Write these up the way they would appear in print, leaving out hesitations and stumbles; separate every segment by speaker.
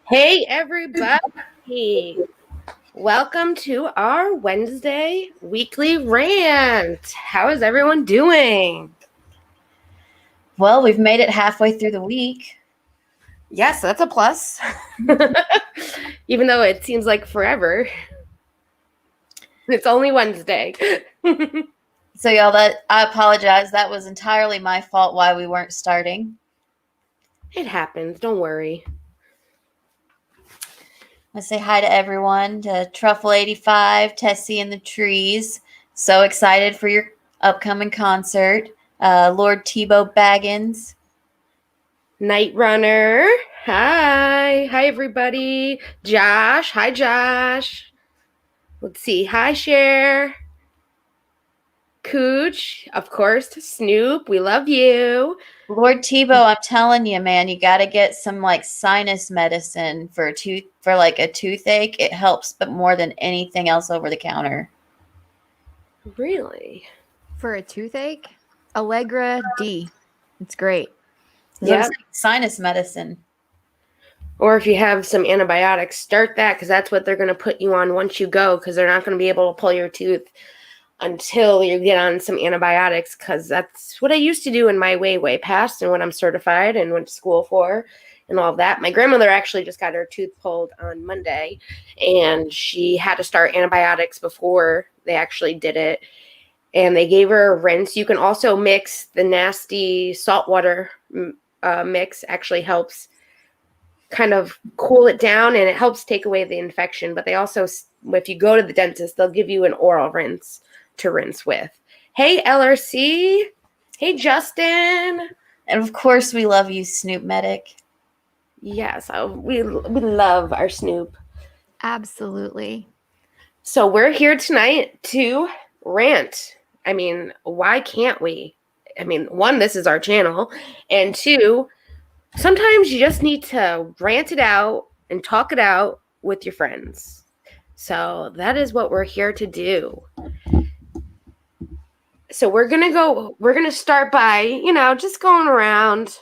Speaker 1: Hey everybody, welcome to our Wednesday Weekly Rant. How is everyone doing?
Speaker 2: Well, we've made it halfway through the week.
Speaker 1: Yes, that's a plus. Even though it seems like forever. It's only Wednesday.
Speaker 2: So y'all, I apologize. That was entirely my fault why we weren't starting.
Speaker 1: It happens, don't worry.
Speaker 2: I say hi to everyone, to Truffle 85, Tessie and the Trees. So excited for your upcoming concert. Lord Tebow Baggins.
Speaker 1: Night Runner. Hi. Hi, everybody. Josh. Hi, Josh. Let's see. Hi, Cher. Cooch. Of course, Snoop. We love you.
Speaker 2: Lord Tebow, I'm telling you, man, you got to get some like sinus medicine for a toothache. It helps, but more than anything else over the counter.
Speaker 1: Really?
Speaker 3: For a toothache? Allegra D. It's great.
Speaker 2: Yeah. Sinus medicine.
Speaker 1: Or if you have some antibiotics, start that because that's what they're going to put you on once you go because they're not going to be able to pull your tooth until you get on some antibiotics because that's what I used to do in my way past and what I'm certified and went to school for and all of that. My grandmother actually just got her tooth pulled on Monday and she had to start antibiotics before they actually did it. And they gave her a rinse. You can also mix the nasty saltwater mix, actually helps kind of cool it down and it helps take away the infection. But they also, if you go to the dentist, they'll give you an oral rinse to rinse with. Hey, LRC. Hey, Justin.
Speaker 2: And of course, we love you, Snoop Medic.
Speaker 1: Yes, we love our Snoop.
Speaker 3: Absolutely.
Speaker 1: So we're here tonight to rant. I mean, why can't we? I mean, one, this is our channel. And two, sometimes you just need to rant it out and talk it out with your friends. So that is what we're here to do. So we're going to start by, just going around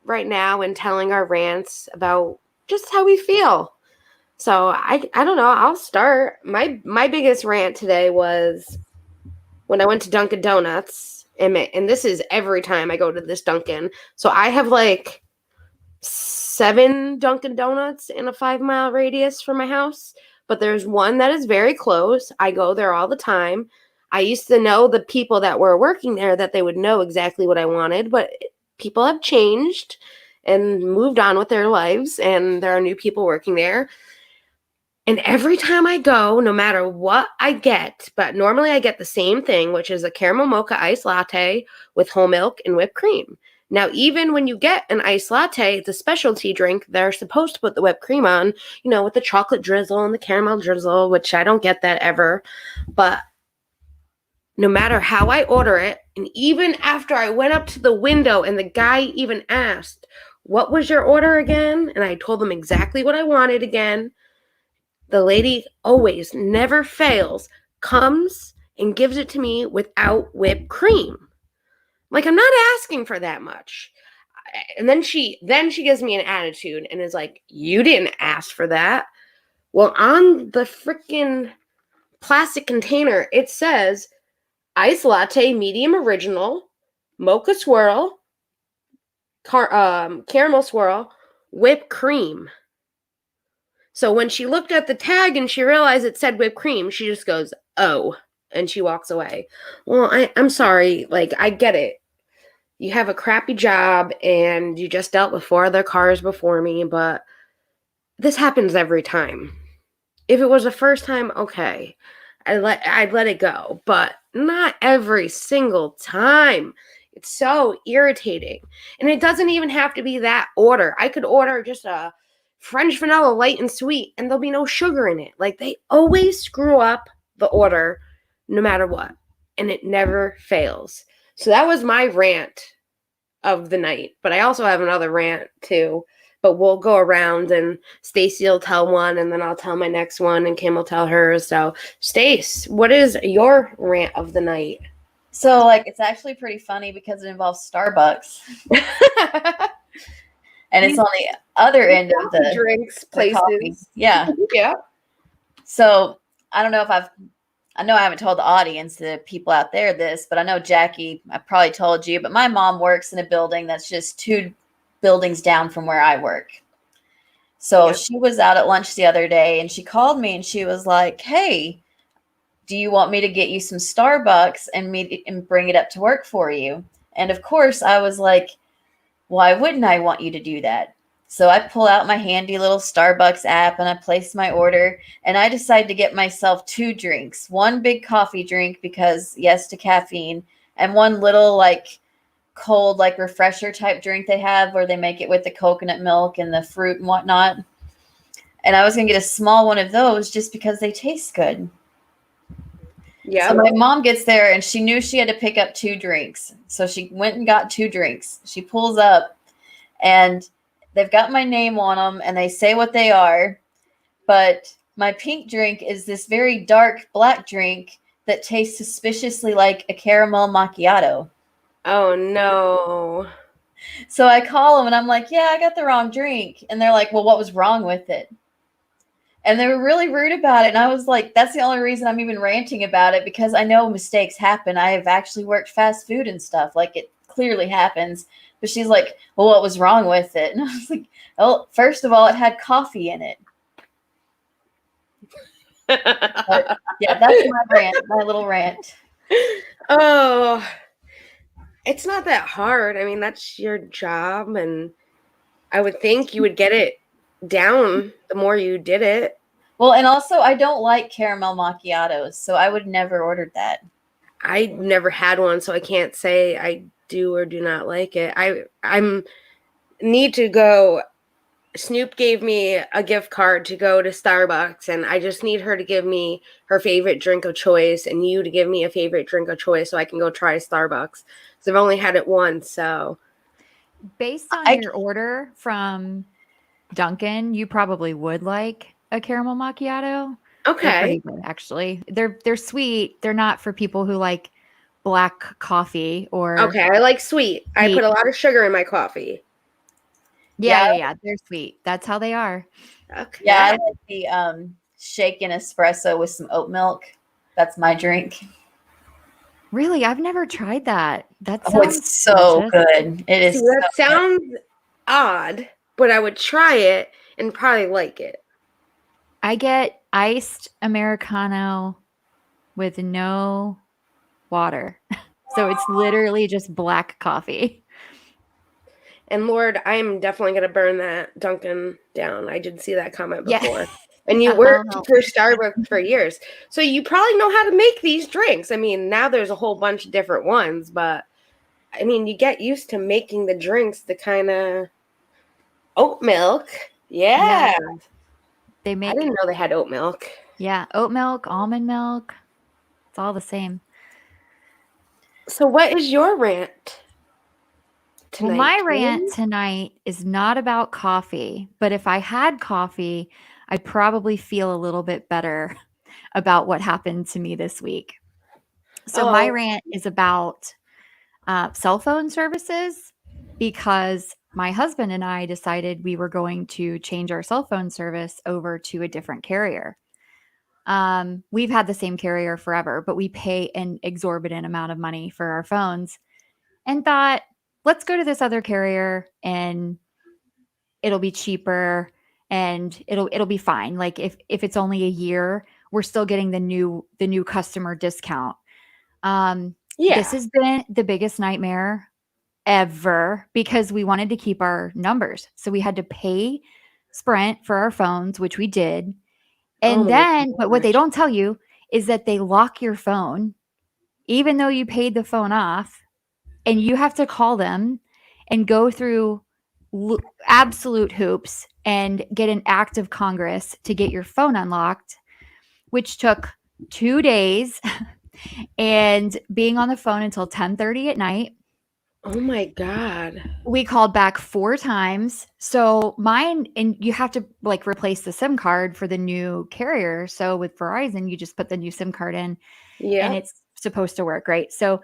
Speaker 1: right now and telling our rants about just how we feel. So I don't know, I'll start. My biggest rant today was when I went to Dunkin' Donuts, and this is every time I go to this Dunkin'. So I have like 7 Dunkin' Donuts in a 5-mile radius from my house, but there's one that is very close. I go there all the time. I used to know the people that were working there that they would know exactly what I wanted, but people have changed and moved on with their lives, and there are new people working there. And every time I go, no matter what I get, but normally I get the same thing, which is a caramel mocha iced latte with whole milk and whipped cream. Now, even when you get an iced latte, it's a specialty drink. They're supposed to put the whipped cream on, with the chocolate drizzle and the caramel drizzle, which I don't get that ever. But no matter how I order it, and even after I went up to the window and the guy even asked, "What was your order again?" And I told them exactly what I wanted again. The lady always, never fails, comes and gives it to me without whipped cream. Like, I'm not asking for that much. And then she gives me an attitude and is like, "You didn't ask for that." Well, on the freaking plastic container, it says iced latte, medium original, mocha swirl, caramel swirl, whipped cream. So when she looked at the tag and she realized it said whipped cream, she just goes, "Oh," and she walks away. Well, I'm sorry. Like, I get it. You have a crappy job and you just dealt with 4 other cars before me, but this happens every time. If it was the first time, okay, I'd let it go, but not every single time. It's so irritating. And it doesn't even have to be that order. I could order just a French vanilla light and sweet and there'll be no sugar in it. Like, they always screw up the order no matter what, and it never fails. So that was my rant of the night. But I also have another rant too. But we'll go around and Stacy will tell one and then I'll tell my next one and Kim will tell hers. So Stace, what is your rant of the night?
Speaker 2: So like it's actually pretty funny because it involves Starbucks. And it's on the other end of the
Speaker 1: drinks
Speaker 2: the
Speaker 1: places.
Speaker 2: coffee. Yeah.
Speaker 1: Yeah.
Speaker 2: So I don't know if I know I haven't told the audience, the people out there this, but I know Jackie, I probably told you, but my mom works in a building that's just 2 buildings down from where I work. So she was out at lunch the other day and she called me and she was like, "Hey, do you want me to get you some Starbucks and bring it up to work for you?" And of course I was like, why wouldn't I want you to do that? So I pull out my handy little Starbucks app and I place my order and I decide to get myself 2 drinks, 1 big coffee drink because yes to caffeine, and 1 little like cold like refresher type drink they have where they make it with the coconut milk and the fruit and whatnot. And I was going to get a small one of those just because they taste good.
Speaker 1: Yeah.
Speaker 2: So my mom gets there and she knew she had to pick up 2 drinks. So she went and got 2 drinks. She pulls up and they've got my name on them and they say what they are. But my pink drink is this very dark black drink that tastes suspiciously like a caramel macchiato.
Speaker 1: Oh no.
Speaker 2: So I call them and I'm like, "Yeah, I got the wrong drink." And they're like, "Well, what was wrong with it?" And they were really rude about it. And I was like, that's the only reason I'm even ranting about it, because I know mistakes happen. I have actually worked fast food and stuff. Like, it clearly happens. But she's like, "Well, what was wrong with it?" And I was like, "Oh, first of all, it had coffee in it." But yeah, that's my rant, my little rant.
Speaker 1: Oh, it's not that hard. I mean, that's your job. And I would think you would get it down the more you did it.
Speaker 2: Well, and also I don't like caramel macchiatos, so I would never ordered that.
Speaker 1: I never had one, so I can't say I do or do not like it. I'm need to go. Snoop gave me a gift card to go to Starbucks, and I just need her to give me her favorite drink of choice and you to give me a favorite drink of choice so I can go try Starbucks. Because I've only had it once, so.
Speaker 3: Based on your order from Dunkin', you probably would like a caramel macchiato. They're
Speaker 1: Okay.
Speaker 3: pretty good, actually. They're sweet. They're not for people who like black coffee or
Speaker 1: Okay, I like sweet. I
Speaker 3: Sweet.
Speaker 1: put a lot of sugar in my coffee.
Speaker 3: yeah. They're sweet. That's how they are.
Speaker 1: Okay.
Speaker 2: Yeah, I like the shaken espresso with some oat milk. That's my drink.
Speaker 3: Really, I've never tried that. That
Speaker 2: Oh,
Speaker 3: sounds
Speaker 2: it's so
Speaker 3: delicious.
Speaker 2: good. It is.
Speaker 1: See, that
Speaker 2: so good.
Speaker 1: sounds odd, but I would try it and probably like it.
Speaker 3: I get iced Americano with no water. So it's literally just black coffee.
Speaker 1: And Lord, I'm definitely going to burn that Dunkin' down. I did see that comment
Speaker 3: Yeah.
Speaker 1: before. And you
Speaker 3: Yeah,
Speaker 1: worked
Speaker 3: well,
Speaker 1: for Starbucks for years. So you probably know how to make these drinks. I mean, now there's a whole bunch of different ones, but I mean, you get used to making the drinks the kind of oat milk. Yeah.
Speaker 3: they
Speaker 1: I
Speaker 3: make
Speaker 1: didn't know they had oat milk.
Speaker 3: oat milk, almond milk. It's all the same.
Speaker 1: So what is your rant tonight?
Speaker 3: Well, my
Speaker 1: Kim?
Speaker 3: rant tonight is not about coffee, but if I had coffee, I'd probably feel a little bit better about what happened to me this week. So my
Speaker 1: Oh.
Speaker 3: rant is about cell phone services, because my husband and I decided we were going to change our cell phone service over to a different carrier. We've had the same carrier forever, but we pay an exorbitant amount of money for our phones, and thought, let's go to this other carrier and it'll be cheaper and it'll be fine. Like if it's only a year, we're still getting the new customer discount. This has been the biggest nightmare ever because we wanted to keep our numbers. So we had to pay Sprint for our phones, which we did. And but what they don't tell you is that they lock your phone, even though you paid the phone off, and you have to call them and go through absolute hoops and get an act of Congress to get your phone unlocked, which took 2 days. and being on the phone until 10:30 at night.
Speaker 1: Oh my God.
Speaker 3: We called back 4 times. So mine, and you have to like replace the SIM card for the new carrier. So with Verizon, you just put the new SIM card in and
Speaker 1: Yeah.
Speaker 3: it's supposed to work, right? So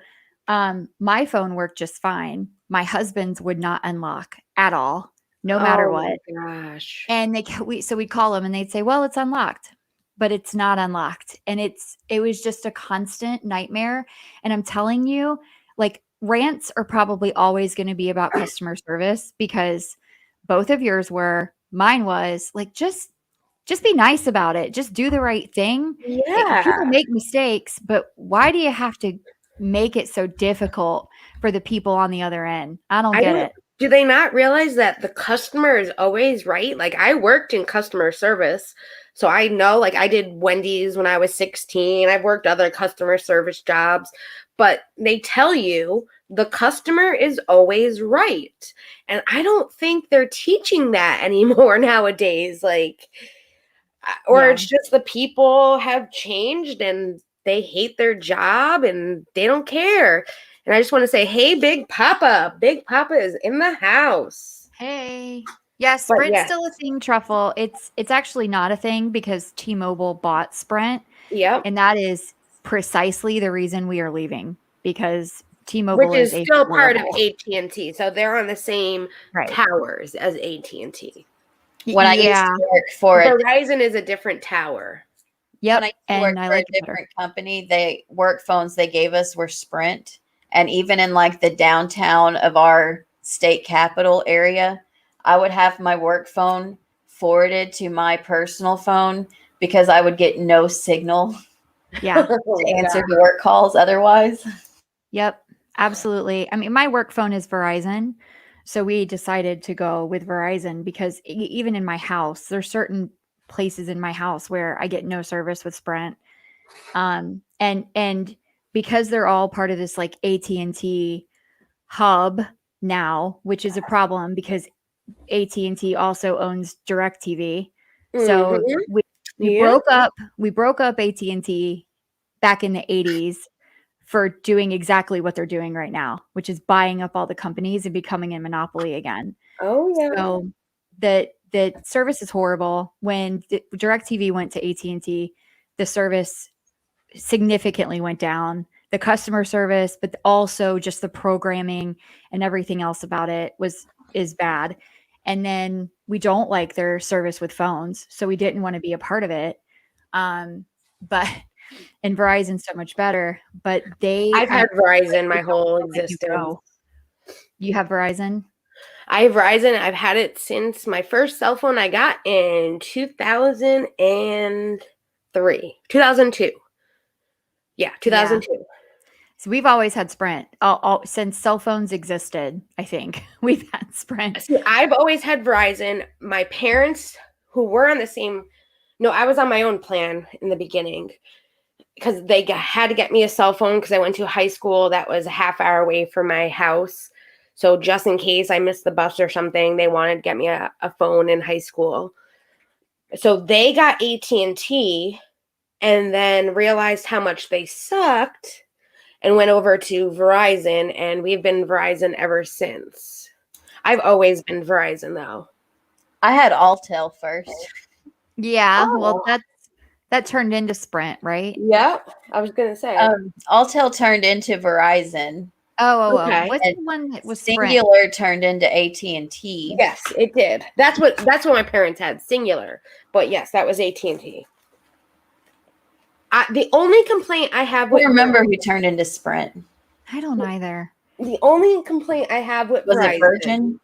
Speaker 3: my phone worked just fine. My husband's would not unlock at all, no matter
Speaker 1: Oh
Speaker 3: what.
Speaker 1: my gosh.
Speaker 3: And so we'd call them and they'd say, well, it's unlocked, but it's not unlocked. And it was just a constant nightmare. And I'm telling you, like, rants are probably always going to be about customer service because both of yours were, mine was like, just be nice about it. Just do the right thing. People
Speaker 1: Yeah.
Speaker 3: make mistakes, but why do you have to make it so difficult for the people on the other end? I don't get it.
Speaker 1: Do they not realize that the customer is always right? Like, I worked in customer service, so I know, like, I did Wendy's when I was 16. I've worked other customer service jobs, but they tell you the customer is always right. And I don't think they're teaching that anymore nowadays. Like, or
Speaker 3: Yeah.
Speaker 1: it's just the people have changed and they hate their job and they don't care. And I just want to say, hey, Big Papa. Big Papa is in the house.
Speaker 3: Hey. Yeah,
Speaker 1: But
Speaker 3: Sprint's
Speaker 1: yes.
Speaker 3: still a thing, Truffle. It's actually not a thing because T-Mobile bought Sprint,
Speaker 1: Yep.
Speaker 3: and that is precisely the reason we are leaving because T-Mobile
Speaker 1: Which is
Speaker 3: is
Speaker 1: still part of
Speaker 3: horrible.
Speaker 1: AT&T. So they're on the same
Speaker 3: Right.
Speaker 1: towers as AT&T.
Speaker 2: When I used
Speaker 3: Yeah.
Speaker 2: to work for
Speaker 1: Verizon is a different tower.
Speaker 3: Yep.
Speaker 2: when I used to work
Speaker 3: And I
Speaker 2: for
Speaker 3: like
Speaker 2: a
Speaker 3: it better.
Speaker 2: different company, they work phones they gave us were Sprint. And even in like the downtown of our state capital area, I would have my work phone forwarded to my personal phone because I would get no signal
Speaker 3: Yeah.
Speaker 2: to answer the work calls otherwise.
Speaker 3: Yep. Absolutely. I mean, my work phone is Verizon. So we decided to go with Verizon because even in my house, there's certain places in my house where I get no service with Sprint. And because they're all part of this like AT&T hub now, which is a problem because AT&T also owns DirecTV. So
Speaker 1: Mhm.
Speaker 3: we
Speaker 1: Yeah.
Speaker 3: broke up AT&T back in the 80s for doing exactly what they're doing right now, which is buying up all the companies and becoming a monopoly again.
Speaker 1: Oh, yeah.
Speaker 3: So the service is horrible. When DirecTV went to AT&T, the service significantly went down. The customer service, but also just the programming and everything else about it is bad. And then we don't like their service with phones, so we didn't want to be a part of it. But and Verizon's so much better. But
Speaker 1: I've had Verizon my
Speaker 3: they don't
Speaker 1: whole
Speaker 3: let you
Speaker 1: existence.
Speaker 3: go. You have Verizon?
Speaker 1: I have Verizon. I've had it since my first cell phone I got in 2003. 2002. Yeah, 2002.
Speaker 3: So we've always had Sprint all since cell phones existed. I think we've had Sprint.
Speaker 1: See, I've always had Verizon. My parents, who were on the same, no, I was on my own plan in the beginning because they had to get me a cell phone because I went to high school that was a half hour away from my house. So just in case I missed the bus or something, they wanted to get me a phone in high school. So they got AT&T and then realized how much they sucked and went over to Verizon, and we've been Verizon ever since. I've always been Verizon, though.
Speaker 2: I had Alltel first.
Speaker 3: Yeah,
Speaker 1: Oh.
Speaker 3: well, that turned into Sprint, right?
Speaker 1: Yep, I was gonna say.
Speaker 2: Alltel turned into Verizon.
Speaker 1: Okay.
Speaker 3: What's the one that was Sprint?
Speaker 2: Singular turned into AT&T.
Speaker 1: Yes, it did. That's what my parents had, Singular. But yes, that was AT&T. The only complaint I have
Speaker 2: I
Speaker 1: with
Speaker 2: don't remember who turned into Sprint.
Speaker 3: I don't either.
Speaker 1: The only complaint I have with
Speaker 2: Was
Speaker 1: Verizon,
Speaker 2: it Virgin?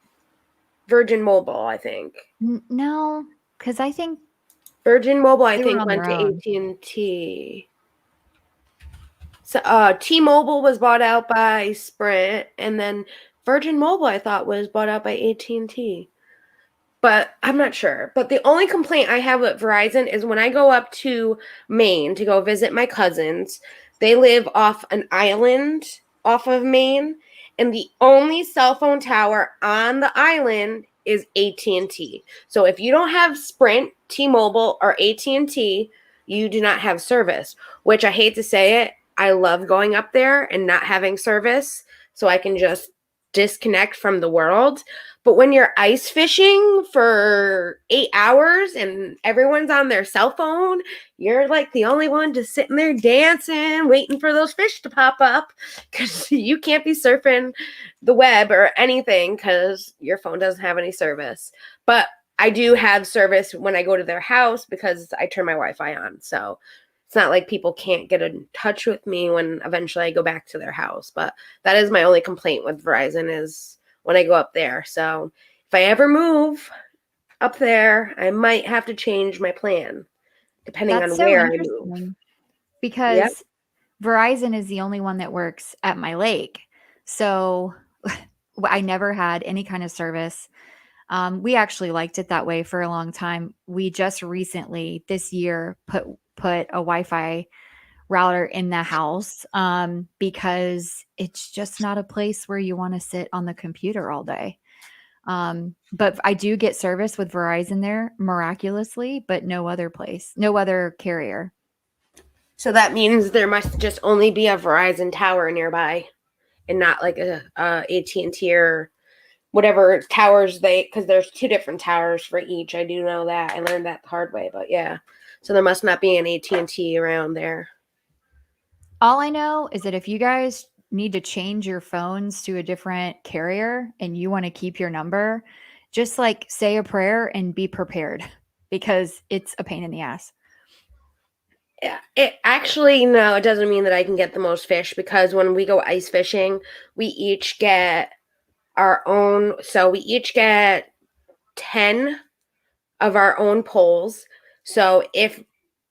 Speaker 1: Virgin Mobile, I think.
Speaker 3: No, because I think
Speaker 1: Virgin Mobile, I
Speaker 3: They were
Speaker 1: think,
Speaker 3: on
Speaker 1: went
Speaker 3: their
Speaker 1: to
Speaker 3: own.
Speaker 1: AT&T. So T-Mobile was bought out by Sprint, and then Virgin Mobile, I thought, was bought out by AT&T. But I'm not sure. But the only complaint I have with Verizon is when I go up to Maine to go visit my cousins, they live off an island off of Maine, and the only cell phone tower on the island is AT&T. So if you don't have Sprint, T-Mobile, or AT&T, you do not have service, which I hate to say it, I love going up there and not having service so I can just disconnect from the world. But when you're ice fishing for 8 hours and everyone's on their cell phone, you're like the only one just sitting there dancing, waiting for those fish to pop up because you can't be surfing the web or anything because your phone doesn't have any service. But I do have service when I go to their house because I turn my Wi-Fi on. So it's not like people can't get in touch with me when eventually I go back to their house. But that is my only complaint with Verizon is when I go up there. So if I ever move up there, I might have to change my plan depending
Speaker 3: That's
Speaker 1: on
Speaker 3: so
Speaker 1: where I move.
Speaker 3: interesting
Speaker 1: Yep.
Speaker 3: because Verizon is the only one that works at my lake. So I never had any kind of service. We actually liked it that way for a long time. We just recently this year put a Wi-Fi router in the house because it's just not a place where you want to sit on the computer all day. But I do get service with Verizon there miraculously, but no other place, no other carrier.
Speaker 1: So that means there must just only be a Verizon tower nearby and not like a AT&T or whatever towers because there's 2 different towers for each. I do know that. I learned that the hard way, but yeah. So there must not be an AT&T around there.
Speaker 3: All I know is that if you guys need to change your phones to a different carrier and you want to keep your number, just like say a prayer and be prepared because it's a pain in the ass.
Speaker 1: Yeah, it actually, no, it doesn't mean that I can get the most fish because when we go ice fishing, we each get our own. So we each get 10 of our own poles. So if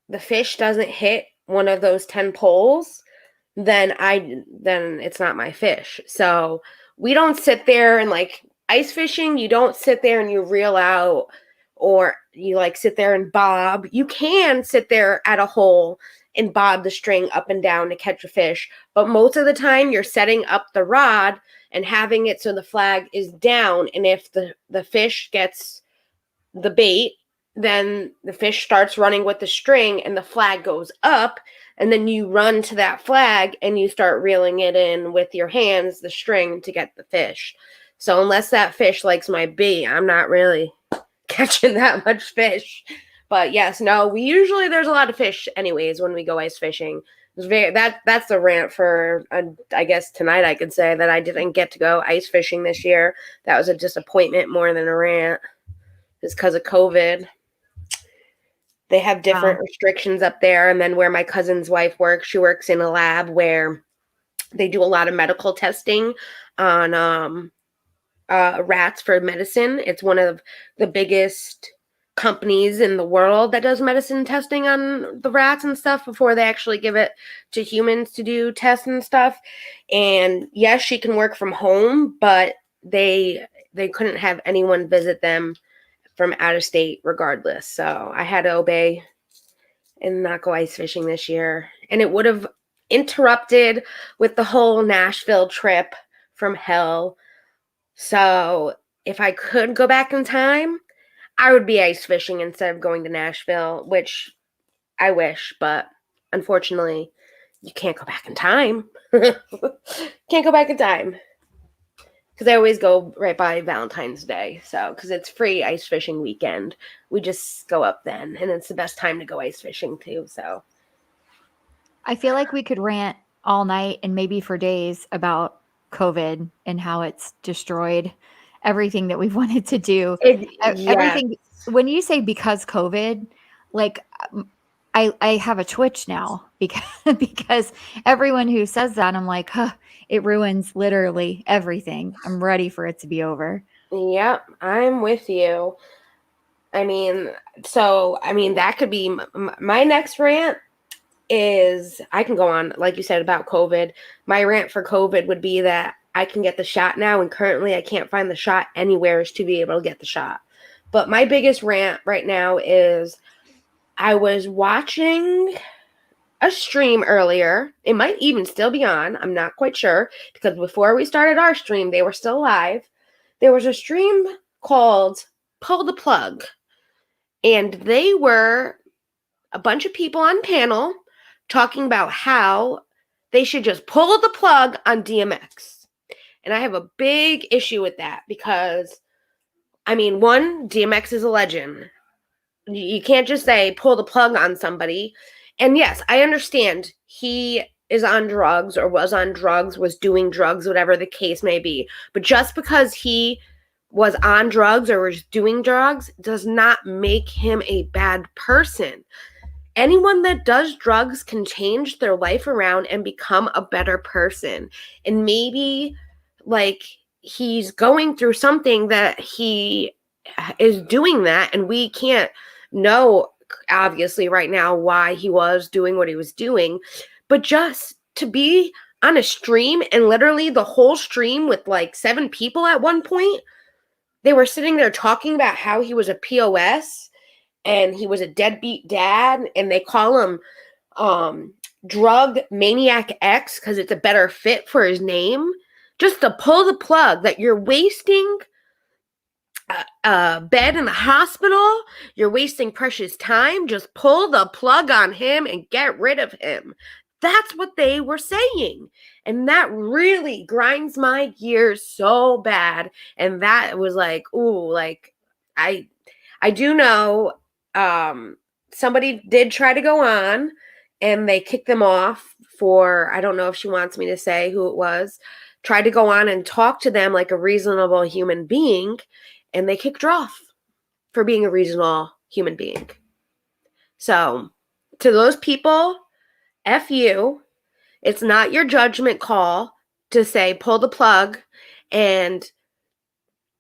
Speaker 1: the fish doesn't hit one of those 10 poles, then it's not my fish. So we don't sit there and like ice fishing, you don't sit there and you reel out or you like sit there and bob. You can sit there at a hole and bob the string up and down to catch a fish, but most of the time you're setting up the rod and having it so the flag is down, and if the fish gets the bait, then the fish starts running with the string and the flag goes up, and then you run to that flag and you start reeling it in with your hands, the string, to get the fish. So unless that fish likes my bait, I'm not really catching that much fish. But yes, no, there's a lot of fish anyways when we go ice fishing. That's the rant for I guess tonight. I could say that I didn't get to go ice fishing this year. That was a disappointment more than a rant. It's because of COVID. They have different restrictions up there. And then where my cousin's wife works, she works in a lab where they do a lot of medical testing on rats for medicine. It's one of the biggest companies in the world that does medicine testing on the rats and stuff before they actually give it to humans to do tests and stuff. And yes, she can work from home, but they couldn't have anyone visit them from out of state regardless. So I had to obey and not go ice fishing this year. And it would have interrupted with the whole Nashville trip from hell. So if I could go back in time, I would be ice fishing instead of going to Nashville, which I wish, but unfortunately, you can't go back in time. Can't go back in time. Because I always go right by Valentine's Day. So, because it's free ice fishing weekend. We just go up then. And it's the best time to go ice fishing too. So,
Speaker 3: I feel like we could rant all night and maybe for days about COVID and how it's destroyed everything that we've wanted to do. Everything. When you say because COVID, like I have a twitch now because everyone who says that, I'm like, huh, it ruins literally everything. I'm ready for it to be over.
Speaker 1: Yep, I'm with you. I mean, that could be my next rant. Is I can go on, like you said, about COVID. My rant for COVID would be that I can get the shot now, and currently I can't find the shot anywhere to be able to get the shot. But my biggest rant right now is I was watching a stream earlier. It might even still be on. I'm not quite sure because before we started our stream, they were still live. There was a stream called Pull the Plug, and they were a bunch of people on panel talking about how they should just pull the plug on DMX. And I have a big issue with that because, I mean, one, DMX is a legend. You can't just say pull the plug on somebody. And yes, I understand he is on drugs or was on drugs, was doing drugs, whatever the case may be. But just because he was on drugs or was doing drugs does not make him a bad person. Anyone that does drugs can change their life around and become a better person. And maybe like he's going through something that he is doing that, and we can't know obviously right now why he was doing what he was doing, but just to be on a stream and literally the whole stream with like 7 people at one point, they were sitting there talking about how he was a POS and he was a deadbeat dad, and they call him drug maniac X because it's a better fit for his name. Just to pull the plug that you're wasting a bed in the hospital, you're wasting precious time, just pull the plug on him and get rid of him. That's what they were saying. And that really grinds my gears so bad. And that was like, ooh, like I do know somebody did try to go on and they kicked them off for, I don't know if she wants me to say who it was, tried to go on and talk to them like a reasonable human being, and they kicked her off for being a reasonable human being. So to those people, F you. It's not your judgment call to say pull the plug, and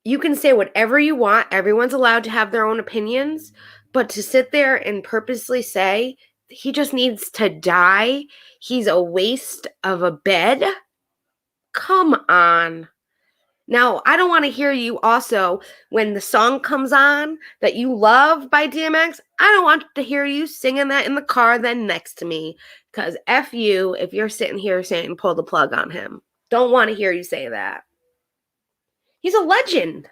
Speaker 1: you can say whatever you want. Everyone's allowed to have their own opinions, but to sit there and purposely say he just needs to die, he's a waste of a bed. Come on. Now, I don't want to hear you also, when the song comes on that you love by DMX, I don't want to hear you singing that in the car then next to me, because F you if you're sitting here saying pull the plug on him. Don't want to hear you say that. He's a legend.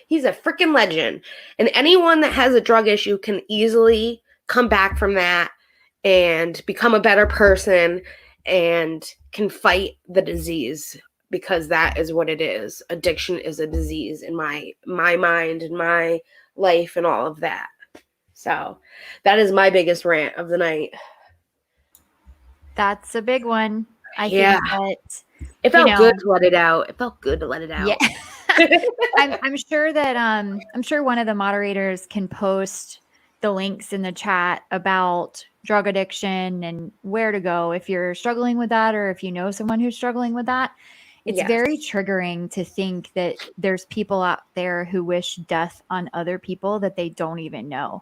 Speaker 1: He's a freaking legend. And anyone that has a drug issue can easily come back from that and become a better person and can fight the disease, because that is what it is. Addiction is a disease in my mind and my life and all of that. So that is my biggest rant of the night.
Speaker 3: That's a big one. I
Speaker 1: Yeah.
Speaker 3: think that
Speaker 1: it felt good to let it out. It felt good to let it out.
Speaker 3: Yeah. I'm sure that I'm sure one of the moderators can post the links in the chat about drug addiction and where to go if you're struggling with that, or if you know someone who's struggling with that. It's very triggering to think that there's people out there who wish death on other people that they don't even know.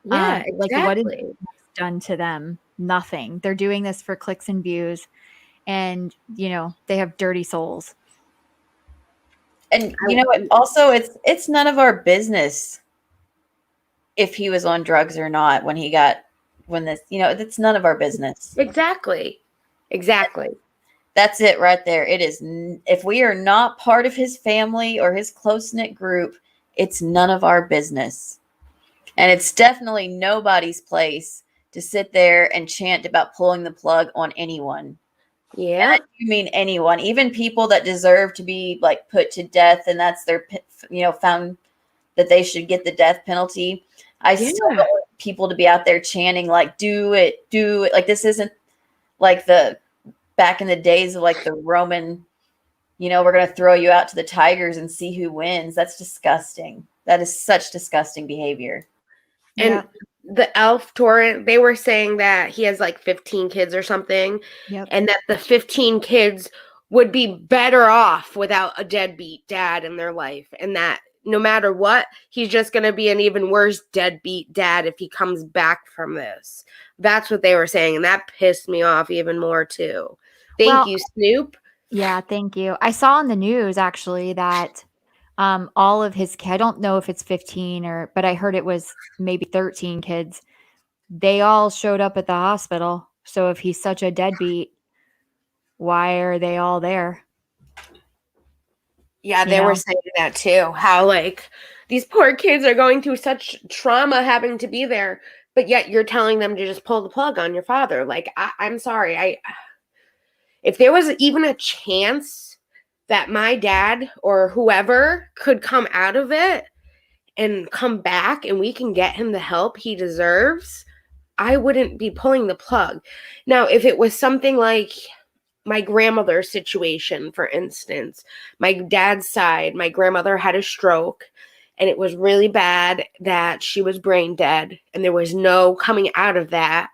Speaker 1: Yeah, exactly.
Speaker 3: Like, what is done to them? Nothing. They're doing this for clicks and views, and they have dirty souls.
Speaker 2: And you know what? Also, it's none of our business if he was on drugs or not when it's none of our business.
Speaker 1: Exactly.
Speaker 2: That's it right there. It is. If we are not part of his family or his close-knit group, it's none of our business. And it's definitely nobody's place to sit there and chant about pulling the plug on anyone.
Speaker 1: Yeah.
Speaker 2: And I do mean anyone, even people that deserve to be like put to death, and that's their, found that they should get the death penalty. I still don't want people to be out there chanting like, do it. Like, this isn't like the back in the days of like the Roman, we're going to throw you out to the tigers and see who wins. That's disgusting. That is such disgusting behavior.
Speaker 1: And the Elf Torrent, they were saying that he has like 15 kids or something, and that the 15 kids would be better off without a deadbeat dad in their life, and that no matter what, he's just going to be an even worse deadbeat dad if he comes back from this. That's what they were saying, and that pissed me off even more too. Thank you, Snoop.
Speaker 3: Yeah, thank you. I saw on the news actually that all of his kids, I don't know if it's 15 but I heard it was maybe 13 kids. They all showed up at the hospital. So if he's such a deadbeat, why are they all there?
Speaker 1: Yeah, they were saying that too. How like these poor kids are going through such trauma having to be there, but yet you're telling them to just pull the plug on your father. Like, I'm sorry. if there was even a chance that my dad or whoever could come out of it and come back and we can get him the help he deserves, I wouldn't be pulling the plug. Now, if it was something like my grandmother's situation, for instance, my dad's side, my grandmother had a stroke and it was really bad that she was brain dead and there was no coming out of that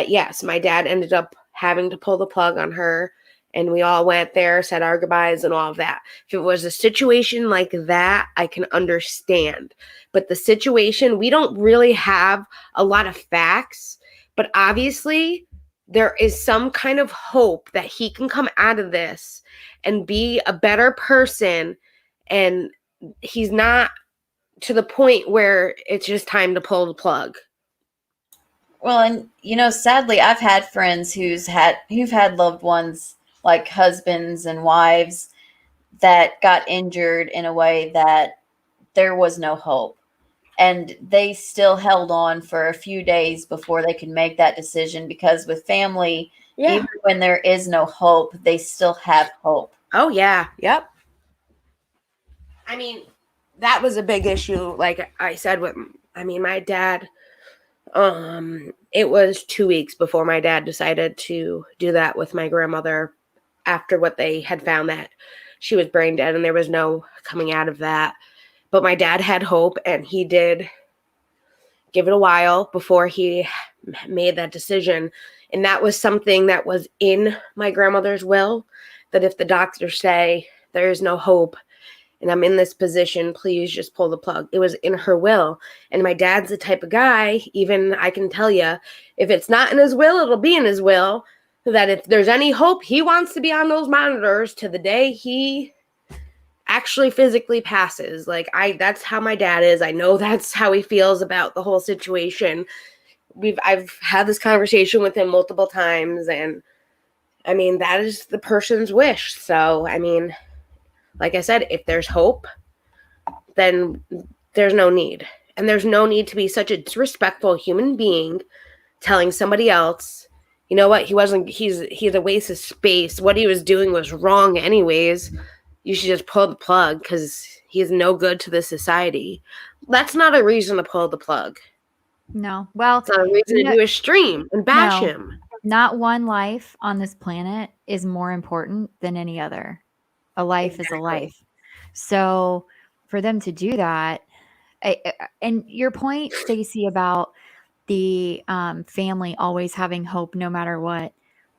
Speaker 1: yes, my dad ended up having to pull the plug on her and we all went there, said our goodbyes and all of that. If it was a situation like that, I can understand. But the situation, we don't really have a lot of facts, but obviously there is some kind of hope that he can come out of this and be a better person, and he's not to the point where it's just time to pull the plug.
Speaker 2: Well, and sadly, I've had friends who've had loved ones, like husbands and wives, that got injured in a way that there was no hope. And they still held on for a few days before they could make that decision, because with family, even when there is no hope, they still have hope.
Speaker 1: Oh, yeah. Yep. I mean, that was a big issue. Like I said, my dad, it was 2 weeks before my dad decided to do that with my grandmother after what they had found that she was brain dead and there was no coming out of that. But my dad had hope and he did give it a while before he made that decision. And that was something that was in my grandmother's will, that if the doctors say there is no hope and I'm in this position, please just pull the plug. It was in her will. And my dad's the type of guy, even I can tell you, if it's not in his will, it'll be in his will, that if there's any hope, he wants to be on those monitors to the day he actually physically passes. Like that's how my dad is. I know that's how he feels about the whole situation. I've had this conversation with him multiple times, and I mean, that is the person's wish. So, I mean, like I said, if there's hope, then there's no need. And there's no need to be such a disrespectful human being telling somebody else, you know what, he's a waste of space. What he was doing was wrong anyways. You should just pull the plug because he's no good to the society. That's not a reason to pull the plug.
Speaker 3: No. Well,
Speaker 1: it's not a reason to do a stream and bash him.
Speaker 3: Not one life on this planet is more important than any other. A life is a life. So for them to do that, and your point, Stacey, about the family always having hope no matter what,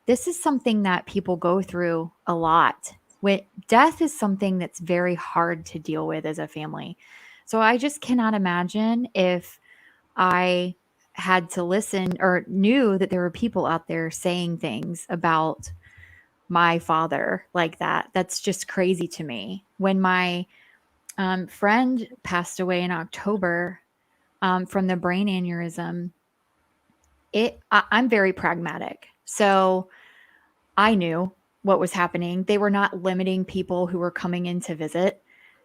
Speaker 3: this is something that people go through a lot. When death is something that's very hard to deal with as a family. So I just cannot imagine if I had to listen or knew that there were people out there saying things about my father like that. That's just crazy to me. When my friend passed away in October from the brain aneurysm, I'm very pragmatic. So I knew what was happening. They were not limiting people who were coming in to visit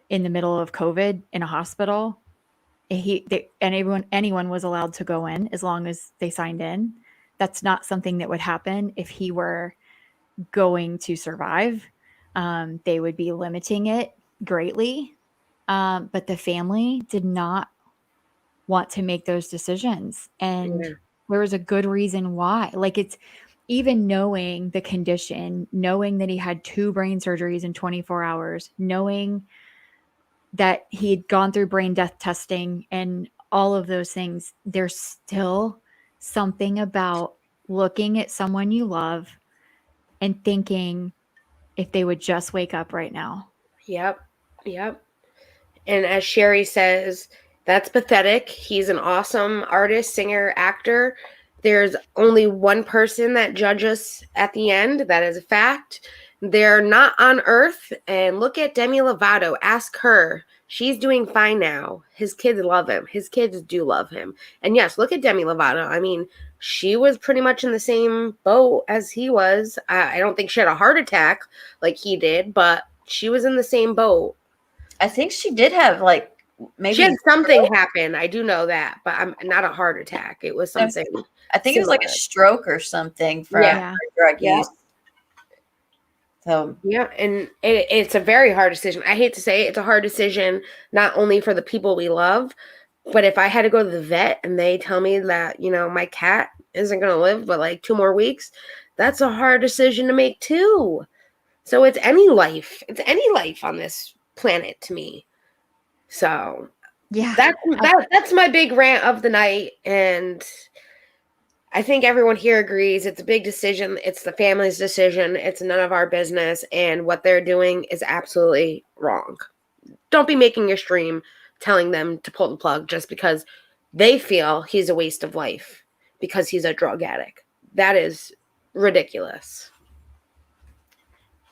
Speaker 3: in the middle of COVID in a hospital. Anyone was allowed to go in as long as they signed in. That's not something that would happen if he were going to survive. They would be limiting it greatly. But the family did not want to make those decisions. And there was a good reason why. Like, it's even knowing the condition, knowing that he had 2 brain surgeries in 24 hours, knowing that he had gone through brain death testing and all of those things, there's still something about looking at someone you love and thinking if they would just wake up right now.
Speaker 1: Yep. And as Sherry says, that's pathetic. He's an awesome artist, singer, actor. There's only one person that judges at the end. That is a fact. They're not on Earth. And look at Demi Lovato. Ask her. She's doing fine now. His kids love him. His kids do love him. And yes, look at Demi Lovato. I mean, she was pretty much in the same boat as he was. I don't think she had a heart attack like he did, but she was in the same boat.
Speaker 2: I think she did have maybe
Speaker 1: she had something happen. I do know that, but I'm not a heart attack. It was something.
Speaker 2: I think it was like a stroke or something from drug use. So
Speaker 1: Yeah, and it's a very hard decision. I hate to say it, it's a hard decision not only for the people we love, but if I had to go to the vet and they tell me that, my cat isn't going to live but like 2 more weeks, that's a hard decision to make too. So it's any life. It's any life on this planet to me. So
Speaker 3: Yeah.
Speaker 1: that's my big rant of the night, and I think everyone here agrees it's a big decision. It's the family's decision. It's none of our business. And what they're doing is absolutely wrong. Don't be making your stream telling them to pull the plug just because they feel he's a waste of life because he's a drug addict. That is ridiculous.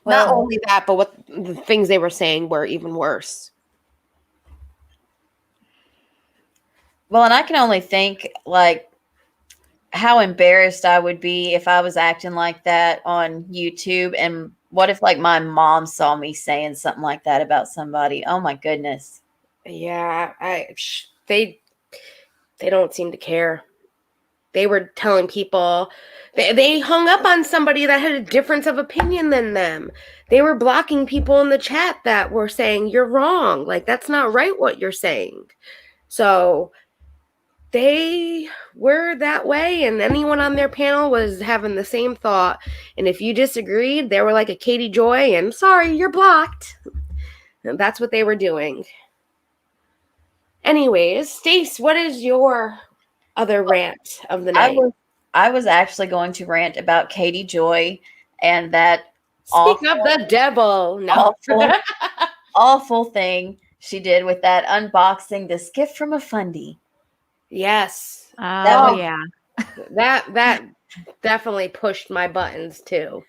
Speaker 1: Not only that, but what the things they were saying were even worse.
Speaker 2: Well, and I can only think like how embarrassed I would be if I was acting like that on YouTube. And what if like my mom saw me saying something like that about somebody? Oh my goodness.
Speaker 1: Yeah, they don't seem to care. They were telling people they hung up on somebody that had a difference of opinion than them. They were blocking people in the chat that were saying you're wrong. Like that's not right what you're saying. So they were that way, and anyone on their panel was having the same thought. And if you disagreed, they were like a Katie Joy and sorry, you're blocked. And that's what they were doing. Anyways, Stace, what is your other rant of the night?
Speaker 2: I was actually going to rant about Katie Joy and that
Speaker 1: Speak of the devil. No.
Speaker 2: awful thing she did with that unboxing this gift from a fundy.
Speaker 1: Yes.
Speaker 3: Yeah.
Speaker 1: That definitely pushed my buttons too.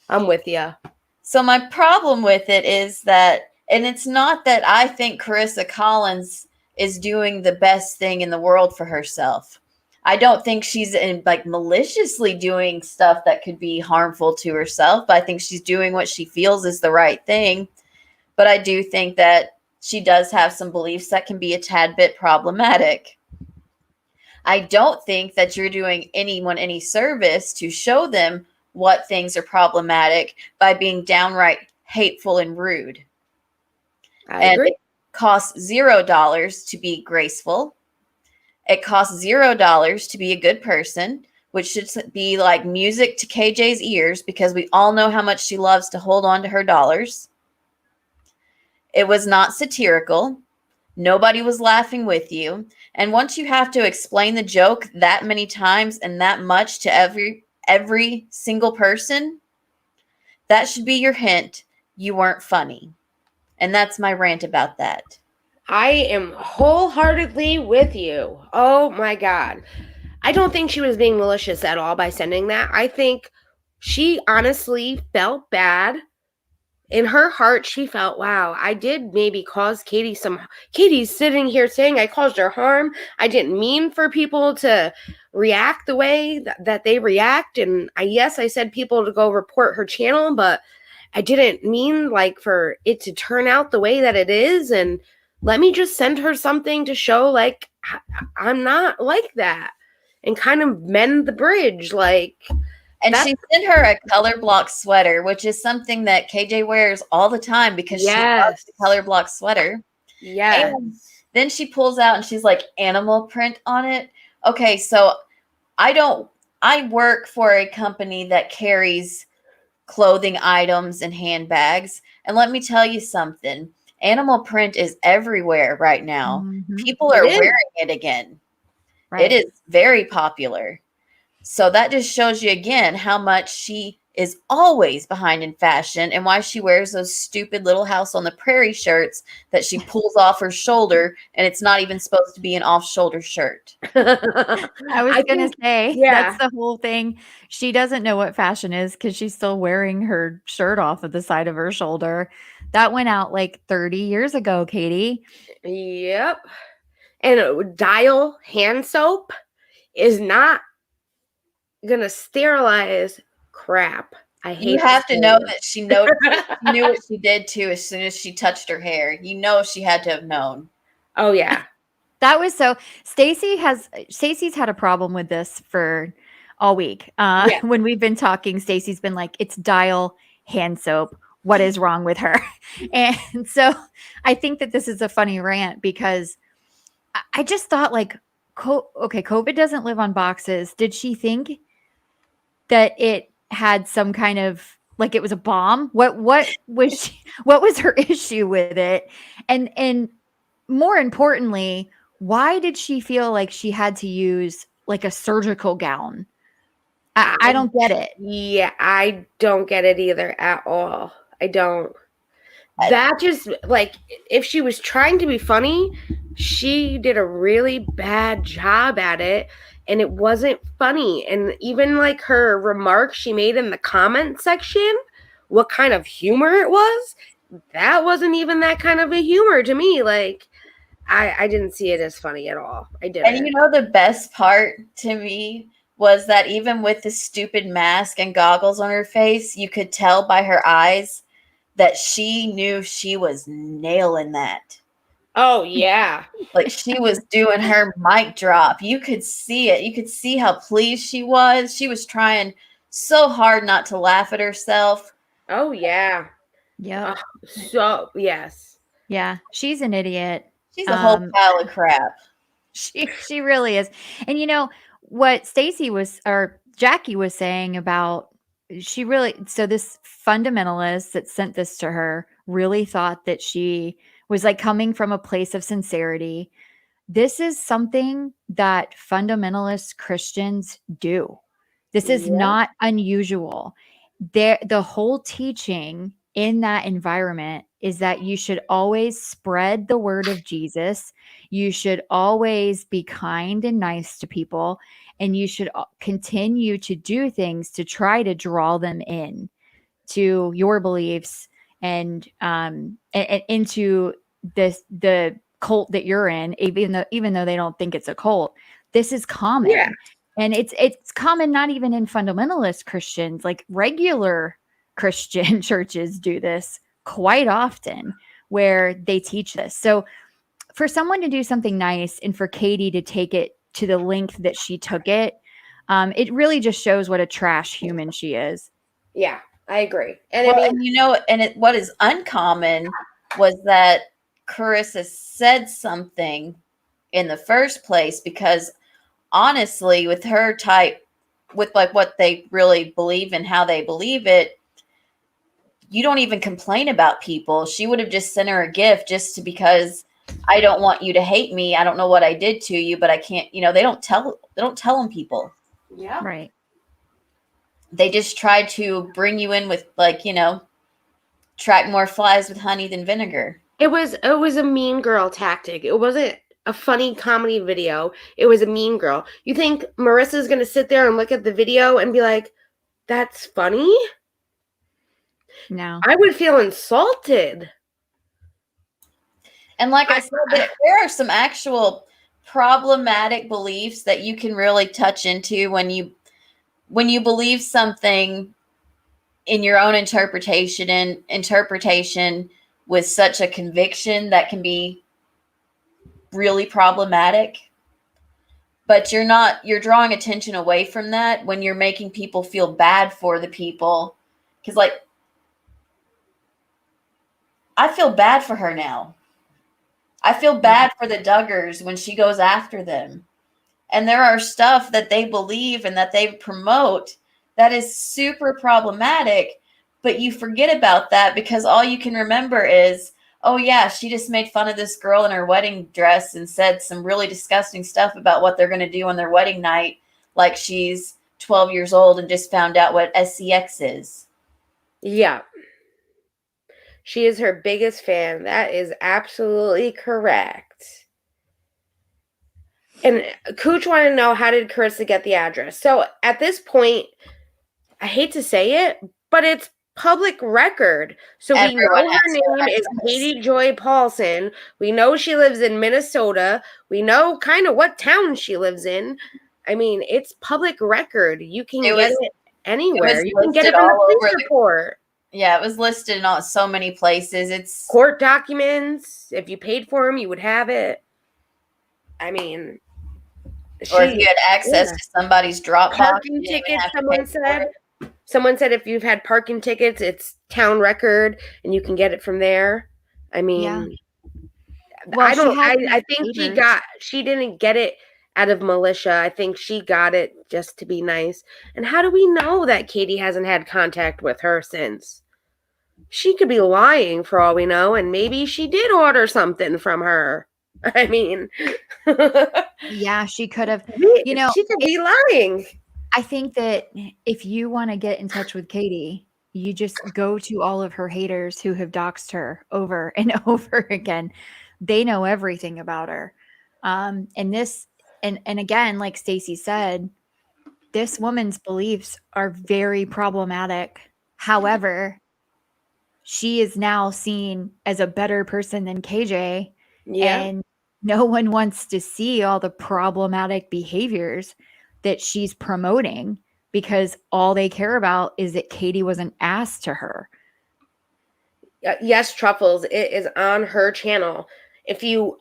Speaker 1: I'm with you.
Speaker 2: So my problem with it is that, and it's not that I think Carissa Collins is doing the best thing in the world for herself. I don't think she's like maliciously doing stuff that could be harmful to herself. But I think she's doing what she feels is the right thing. But I do think that she does have some beliefs that can be a tad bit problematic. I don't think that you're doing anyone any service to show them what things are problematic by being downright hateful and rude.
Speaker 1: I agree.
Speaker 2: It costs $0 to be graceful. It costs $0 to be a good person, which should be like music to KJ's ears because we all know how much she loves to hold on to her dollars. It was not satirical. Nobody was laughing with you. And once you have to explain the joke that many times and that much to every single person, that should be your hint you weren't funny. And that's my rant about that.
Speaker 1: I am wholeheartedly with you. Oh my God. I don't think she was being malicious at all by sending that. I think she honestly felt bad. In her heart, she felt, wow, I did maybe cause Katie some. Katie's sitting here saying I caused her harm. I didn't mean for people to react the way that they react. And yes, I said people to go report her channel, but I didn't mean like for it to turn out the way that it is. And let me just send her something to show like I'm not like that and kind of mend the bridge. Like,
Speaker 2: and she sent her a color block sweater, which is something that KJ wears all the time because she loves the color block sweater.
Speaker 1: Yeah.
Speaker 2: Then she pulls out and she's like animal print on it. Okay, so I work for a company that carries clothing items and handbags. And let me tell you something. Animal print is everywhere right now. Mm-hmm. People are wearing it again. Right. It is very popular. So that just shows you again how much she is always behind in fashion and why she wears those stupid little House on the Prairie shirts that she pulls off her shoulder and it's not even supposed to be an off-shoulder shirt.
Speaker 3: I was going to say, that's the whole thing. She doesn't know what fashion is because she's still wearing her shirt off of the side of her shoulder. That went out like 30 years ago, Katie.
Speaker 1: Yep. And Dial hand soap is not gonna sterilize crap. I hate.
Speaker 2: You have to know that she knew what she did too as soon as she touched her hair. You know she had to have known.
Speaker 1: Oh yeah.
Speaker 3: That was so Stacy's had a problem with this for all week. When we've been talking, Stacy's been like, it's Dial hand soap. What is wrong with her? And so I think that this is a funny rant because I just thought like, okay, COVID doesn't live on boxes. Did she think that it had some kind of like it was a bomb? What was her issue with it? And more importantly, why did she feel like she had to use like a surgical gown? I don't get it.
Speaker 1: Yeah, I don't get it either at all. I don't. That just like if she was trying to be funny, she did a really bad job at it and it wasn't funny. And even like her remarks she made in the comment section, what kind of humor it was, that wasn't even that kind of a humor to me. Like I didn't see it as funny at all. I didn't.
Speaker 2: And you know the best part to me was that even with the stupid mask and goggles on her face, you could tell by her eyes that she knew she was nailing that.
Speaker 1: Oh, yeah.
Speaker 2: Like she was doing her mic drop. You could see it. You could see how pleased she was. She was trying so hard not to laugh at herself.
Speaker 1: Oh, yeah.
Speaker 3: Yeah.
Speaker 1: So, yes.
Speaker 3: Yeah. She's an idiot.
Speaker 2: She's a whole pile of crap.
Speaker 3: She really is. And you know what Jackie was saying about so this fundamentalist that sent this to her really thought that she was like coming from a place of sincerity. This is something that fundamentalist Christians do. This is not unusual. The whole teaching in that environment is that you should always spread the word of Jesus. You should always be kind and nice to people, and you should continue to do things to try to draw them in to your beliefs and into the cult that you're in, even though they don't think it's a cult. This is common.
Speaker 1: Yeah.
Speaker 3: And it's common not even in fundamentalist Christians, like regular Christian churches do this quite often where they teach this. So for someone to do something nice and for Katie to take it to the length that she took it, it really just shows what a trash human she is.
Speaker 1: Yeah, I agree. And
Speaker 2: well,
Speaker 1: I mean,
Speaker 2: what is uncommon was that Carissa said something in the first place because honestly, with her type, with like what they really believe and how they believe it, you don't even complain about people. She would have just sent her a gift because I don't want you to hate me. I don't know what I did to you, but I can't, they don't tell them people.
Speaker 1: Yeah.
Speaker 3: Right.
Speaker 2: They just try to bring you in with track more flies with honey than vinegar.
Speaker 1: It was a mean girl tactic. It wasn't a funny comedy video. It was a mean girl. You think Marissa's going to sit there and look at the video and be like, that's funny?
Speaker 3: No.
Speaker 1: I would feel insulted.
Speaker 2: And like I said, there are some actual problematic beliefs that you can really touch into when you believe something in your own interpretation with such a conviction that can be really problematic. But you're drawing attention away from that when you're making people feel bad for the people. Because I feel bad for her now. I feel bad for the Duggars when she goes after them. And there are stuff that they believe and that they promote that is super problematic, but you forget about that because all you can remember is, oh yeah, she just made fun of this girl in her wedding dress and said some really disgusting stuff about what they're going to do on their wedding night, like she's 12 years old and just found out what SCX is.
Speaker 1: Yeah. She is her biggest fan. That is absolutely correct. And Cooch wanted to know, how did Carissa get the address? So at this point, I hate to say it, but it's public record. So
Speaker 2: Everyone
Speaker 1: we know her name is Katie Joy Paulson. We know she lives in Minnesota. We know kind of what town she lives in. I mean, it's public record. You can get it anywhere. You can get it from the police report.
Speaker 2: Yeah, it was listed in so many places. It's
Speaker 1: court documents. If you paid for them, you would have it. I mean,
Speaker 2: or if you had access to somebody's Dropbox.
Speaker 1: Parking ticket, someone said. Someone said if you've had parking tickets, it's town record and you can get it from there. I mean,
Speaker 3: Well,
Speaker 1: I
Speaker 3: she
Speaker 1: don't,
Speaker 3: had
Speaker 1: I
Speaker 3: these
Speaker 1: think
Speaker 3: haters.
Speaker 1: she didn't get it out of militia. I think she got it just to be nice. And how do we know that Katie hasn't had contact with her since? She could be lying for all we know, and maybe she did order something from her. I mean,
Speaker 3: Yeah, she could have.
Speaker 1: she could be lying.
Speaker 3: I think that if you want to get in touch with Katie, you just go to all of her haters who have doxed her over and over again. They know everything about her. And this, and again, like Stacy said, this woman's beliefs are very problematic. However, she is now seen as a better person than KJ,
Speaker 1: Yeah.
Speaker 3: and no one wants to see all the problematic behaviors that she's promoting because all they care about is that Katie was an ass to her.
Speaker 1: Yes, Truffles, it is on her channel. If you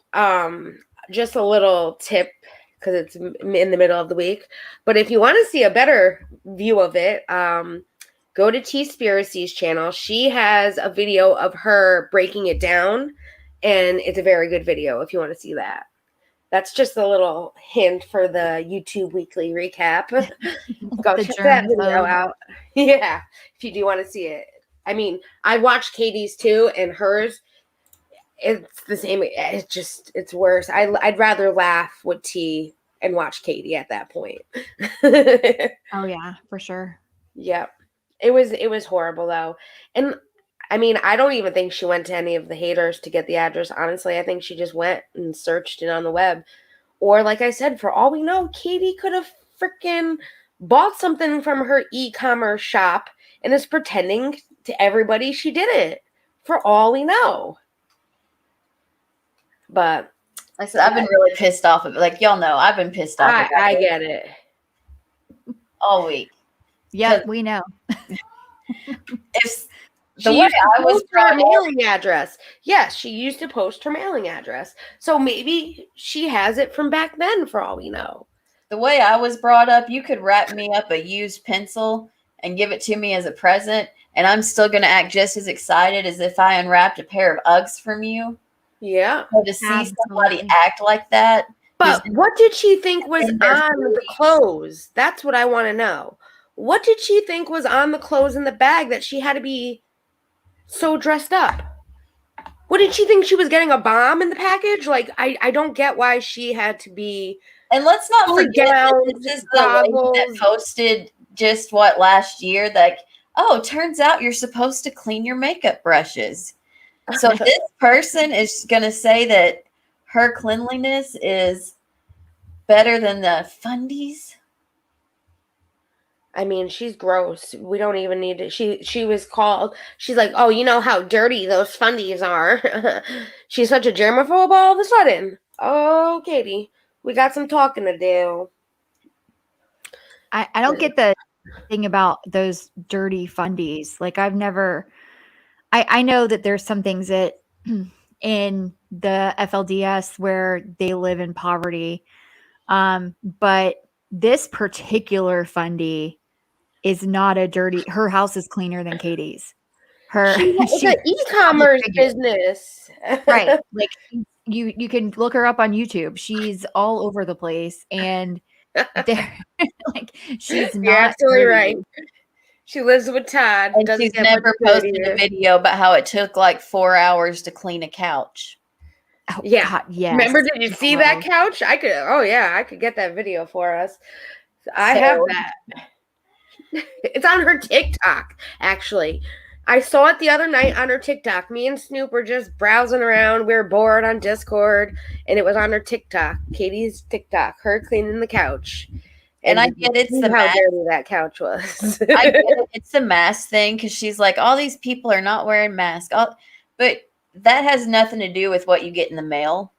Speaker 1: just a little tip, because it's in the middle of the week, but if you want to see a better view of it, go to Spiracy's channel. She has a video of her breaking it down, and it's a very good video if you want to see that. That's just a little hint for the YouTube weekly recap. Go check that video out. Yeah, if you do want to see it. I mean, I watched Katie's too, and hers, it's the same. It's worse. I'd rather laugh with T and watch Katie at that point.
Speaker 3: Oh yeah, for sure.
Speaker 1: Yep. It was horrible though. And I mean, I don't even think she went to any of the haters to get the address. Honestly, I think she just went and searched it on the web. Or like I said, for all we know, Katie could have freaking bought something from her e-commerce shop and is pretending to everybody she did it. For all we know. But
Speaker 2: like I said, I've been really pissed off of it. Like y'all know, I've been pissed off.
Speaker 1: I get it.
Speaker 2: All week.
Speaker 3: Yeah, we know.
Speaker 2: If the way I was
Speaker 1: her mailing address. Yes, she used to post her mailing address. So maybe she has it from back then for all we know.
Speaker 2: The way I was brought up, you could wrap me up a used pencil and give it to me as a present, and I'm still going to act just as excited as if I unwrapped a pair of Uggs from you.
Speaker 1: Yeah.
Speaker 2: So to see somebody act like that.
Speaker 1: But what did she think was on the clothes? That's what I want to know. What did she think was on the clothes in the bag that she had to be so dressed up? What did she think? She was getting a bomb in the package? Like, I don't get why she had to be.
Speaker 2: And let's not forget that this is the lady that posted just last year, like, oh, turns out you're supposed to clean your makeup brushes. So this person is going to say that her cleanliness is better than the fundies.
Speaker 1: I mean, she's gross. We don't even need to. She was called. She's like, oh, you know how dirty those fundies are. She's such a germaphobe all of a sudden. Oh, Katie, we got some talking to do.
Speaker 3: I don't get the thing about those dirty fundies. Like I've never. I know that there's some things that in the FLDS where they live in poverty, but this particular fundy is not a dirty. Her house is cleaner than Katie's.
Speaker 1: It's an e-commerce business,
Speaker 3: right? Like you can look her up on YouTube. She's all over the place, and they're like she's not.
Speaker 1: You're absolutely right. She lives with Todd.
Speaker 2: And she's never posted a video about how it took like 4 hours to clean a couch.
Speaker 3: Oh, yeah. God, yes.
Speaker 1: Remember, did you see that couch? I could get that video for us. I have that. It's on her TikTok, actually. I saw it the other night on her TikTok. Me and Snoop were just browsing around. We were bored on Discord, and it was on her TikTok. Katie's TikTok, her cleaning the couch.
Speaker 2: And I get it's the
Speaker 1: how dirty that couch was.
Speaker 2: I get it. It's the mask thing because she's like, all these people are not wearing masks. But that has nothing to do with what you get in the mail.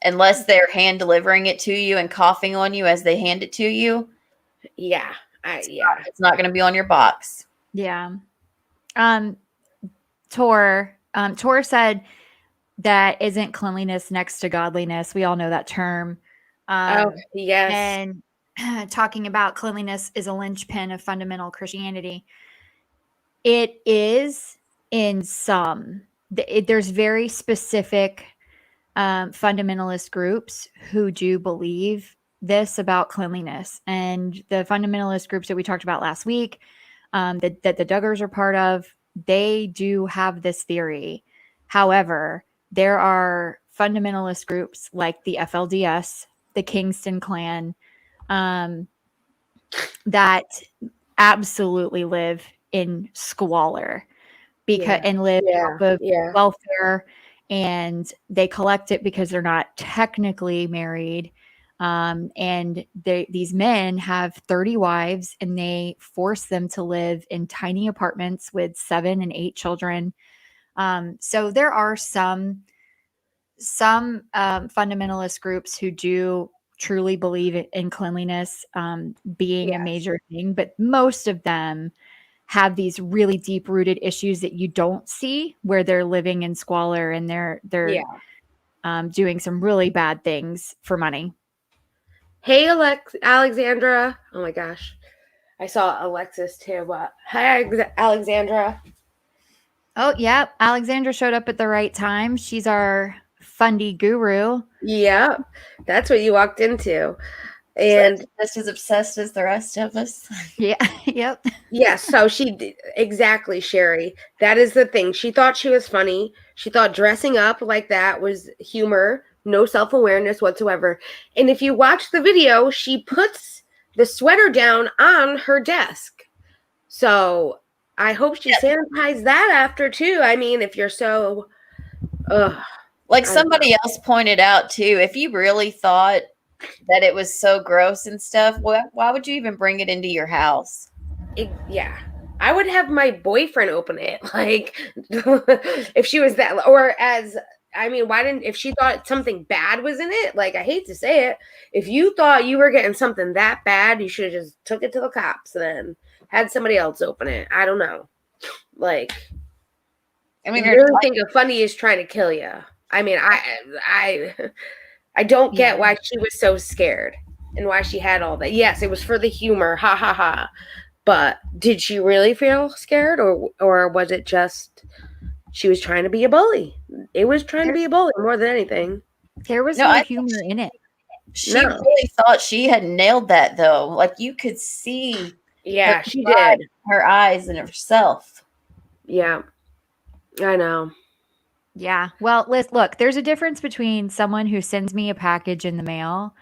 Speaker 2: Unless they're hand delivering it to you and coughing on you as they hand it to you.
Speaker 1: Yeah.
Speaker 2: It's not going to be on your box.
Speaker 3: Yeah. Tor said that isn't cleanliness next to godliness. We all know that term.
Speaker 1: Oh, yes.
Speaker 3: And talking about cleanliness is a linchpin of fundamental Christianity. It is in some. There's very specific fundamentalist groups who do believe this about cleanliness. And the fundamentalist groups that we talked about last week, that the Duggars are part of, they do have this theory. However, there are fundamentalist groups like the FLDS, the Kingston Clan, that absolutely live in squalor and live off of welfare, and they collect it because they're not technically married. And these men have 30 wives, and they force them to live in tiny apartments with 7 and 8 children. So there are some fundamentalist groups who do truly believe in cleanliness being a major thing, but most of them have these really deep rooted issues that you don't see, where they're living in squalor and they're doing some really bad things for money.
Speaker 1: Hey, Alexandra. Oh my gosh. I saw Alexis too, but hi, Alexandra.
Speaker 3: Oh, yeah. Alexandra showed up at the right time. She's our fundy guru.
Speaker 1: Yeah, that's what you walked into. And
Speaker 2: just as obsessed as the rest of us.
Speaker 3: Yeah. Yep.
Speaker 1: Yeah, so exactly, Sherry. That is the thing. She thought she was funny. She thought dressing up like that was humor, no self-awareness whatsoever. And if you watch the video, she puts the sweater down on her desk. So I hope she sanitized that after too. I mean, if you're so
Speaker 2: like somebody else pointed out too, if you really thought that it was so gross and stuff, why would you even bring it into your house?
Speaker 1: I would have my boyfriend open it. Like, if she was that, if she thought something bad was in it, like, I hate to say it, if you thought you were getting something that bad, you should have just took it to the cops and then had somebody else open it. I don't know. Like, I mean, you really think a funny is trying to kill you? I mean, I don't get why she was so scared and why she had all that. Yes, it was for the humor. Ha ha ha. But did she really feel scared, or was it just she was trying to be a bully? It was trying to be a bully more than anything.
Speaker 3: There was no humor in it.
Speaker 2: She really thought she had nailed that, though. Like, you could see
Speaker 1: she did.
Speaker 2: Her eyes and herself.
Speaker 1: Yeah, I know.
Speaker 3: Yeah. Well, look, there's a difference between someone who sends me a package in the mail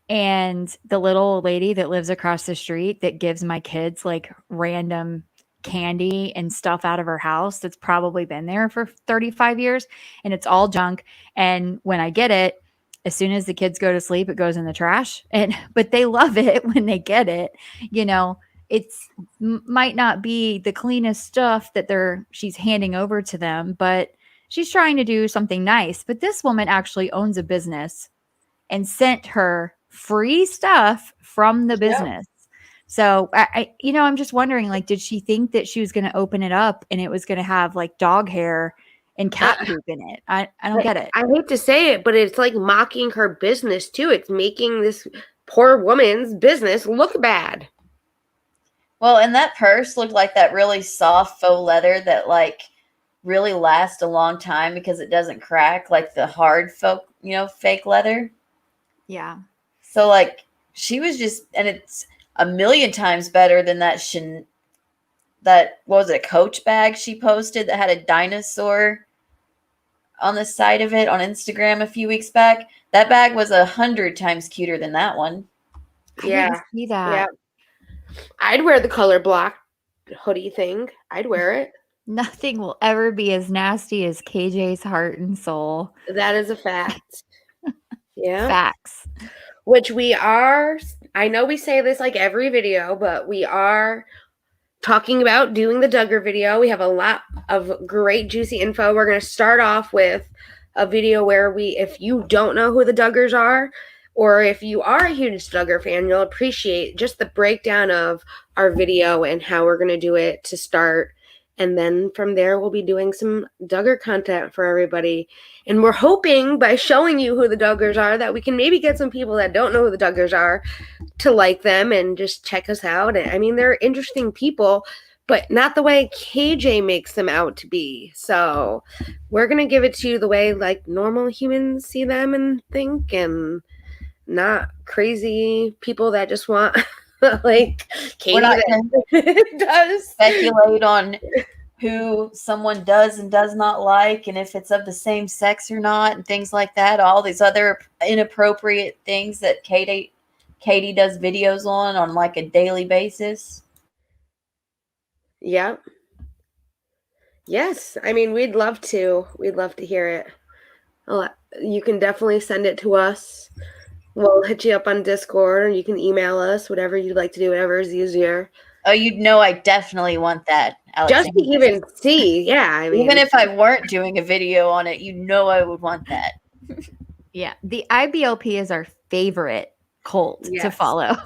Speaker 3: and the little lady that lives across the street that gives my kids like random candy and stuff out of her house that's probably been there for 35 years and it's all junk. And when I get it, as soon as the kids go to sleep, it goes in the trash. But they love it when they get it. You know, it's might not be the cleanest stuff that she's handing over to them, but she's trying to do something nice. But this woman actually owns a business and sent her free stuff from the business. So I'm just wondering, like, did she think that she was going to open it up and it was going to have like dog hair and cat poop in it? I don't get it.
Speaker 1: I hate to say it, but it's like mocking her business too. It's making this poor woman's business look bad.
Speaker 2: Well, and that purse looked like that really soft faux leather that like really lasts a long time because it doesn't crack like the hard fake leather.
Speaker 3: Yeah.
Speaker 2: So like she was just, and it's a million times better than that what was it, a Coach bag she posted that had a dinosaur on the side of it on Instagram a few weeks back. That bag was 100 times cuter than that one.
Speaker 3: I didn't see that.
Speaker 1: Yeah. I'd wear the color block hoodie thing. I'd wear it.
Speaker 3: Nothing will ever be as nasty as KJ's heart and soul.
Speaker 1: That is a fact. Yeah.
Speaker 3: Facts.
Speaker 1: Which I know we say this like every video, but we are talking about doing the Duggar video. We have a lot of great juicy info. We're going to start off with a video where if you don't know who the Duggars are, or if you are a huge Duggar fan, you'll appreciate just the breakdown of our video and how we're going to do it to start. And then from there, we'll be doing some Duggar content for everybody. And we're hoping by showing you who the Duggars are that we can maybe get some people that don't know who the Duggars are to like them and just check us out. I mean, they're interesting people, but not the way KJ makes them out to be. So we're going to give it to you the way like normal humans see them and think, and not crazy people that just want like Katie
Speaker 2: We're not
Speaker 1: that does
Speaker 2: speculate on who someone does and does not like, and if it's of the same sex or not, and things like that. All these other inappropriate things that Katie does videos on like a daily basis.
Speaker 1: Yep. Yes. I mean, we'd love to. We'd love to hear it. You can definitely send it to us. We'll hit you up on Discord, or you can email us, whatever you'd like to do, whatever is easier.
Speaker 2: Oh, you'd know I definitely want that,
Speaker 1: Just to even see. Yeah. I mean,
Speaker 2: even if I weren't doing a video on it, I would want that.
Speaker 3: Yeah. The IBLP is our favorite cult to follow.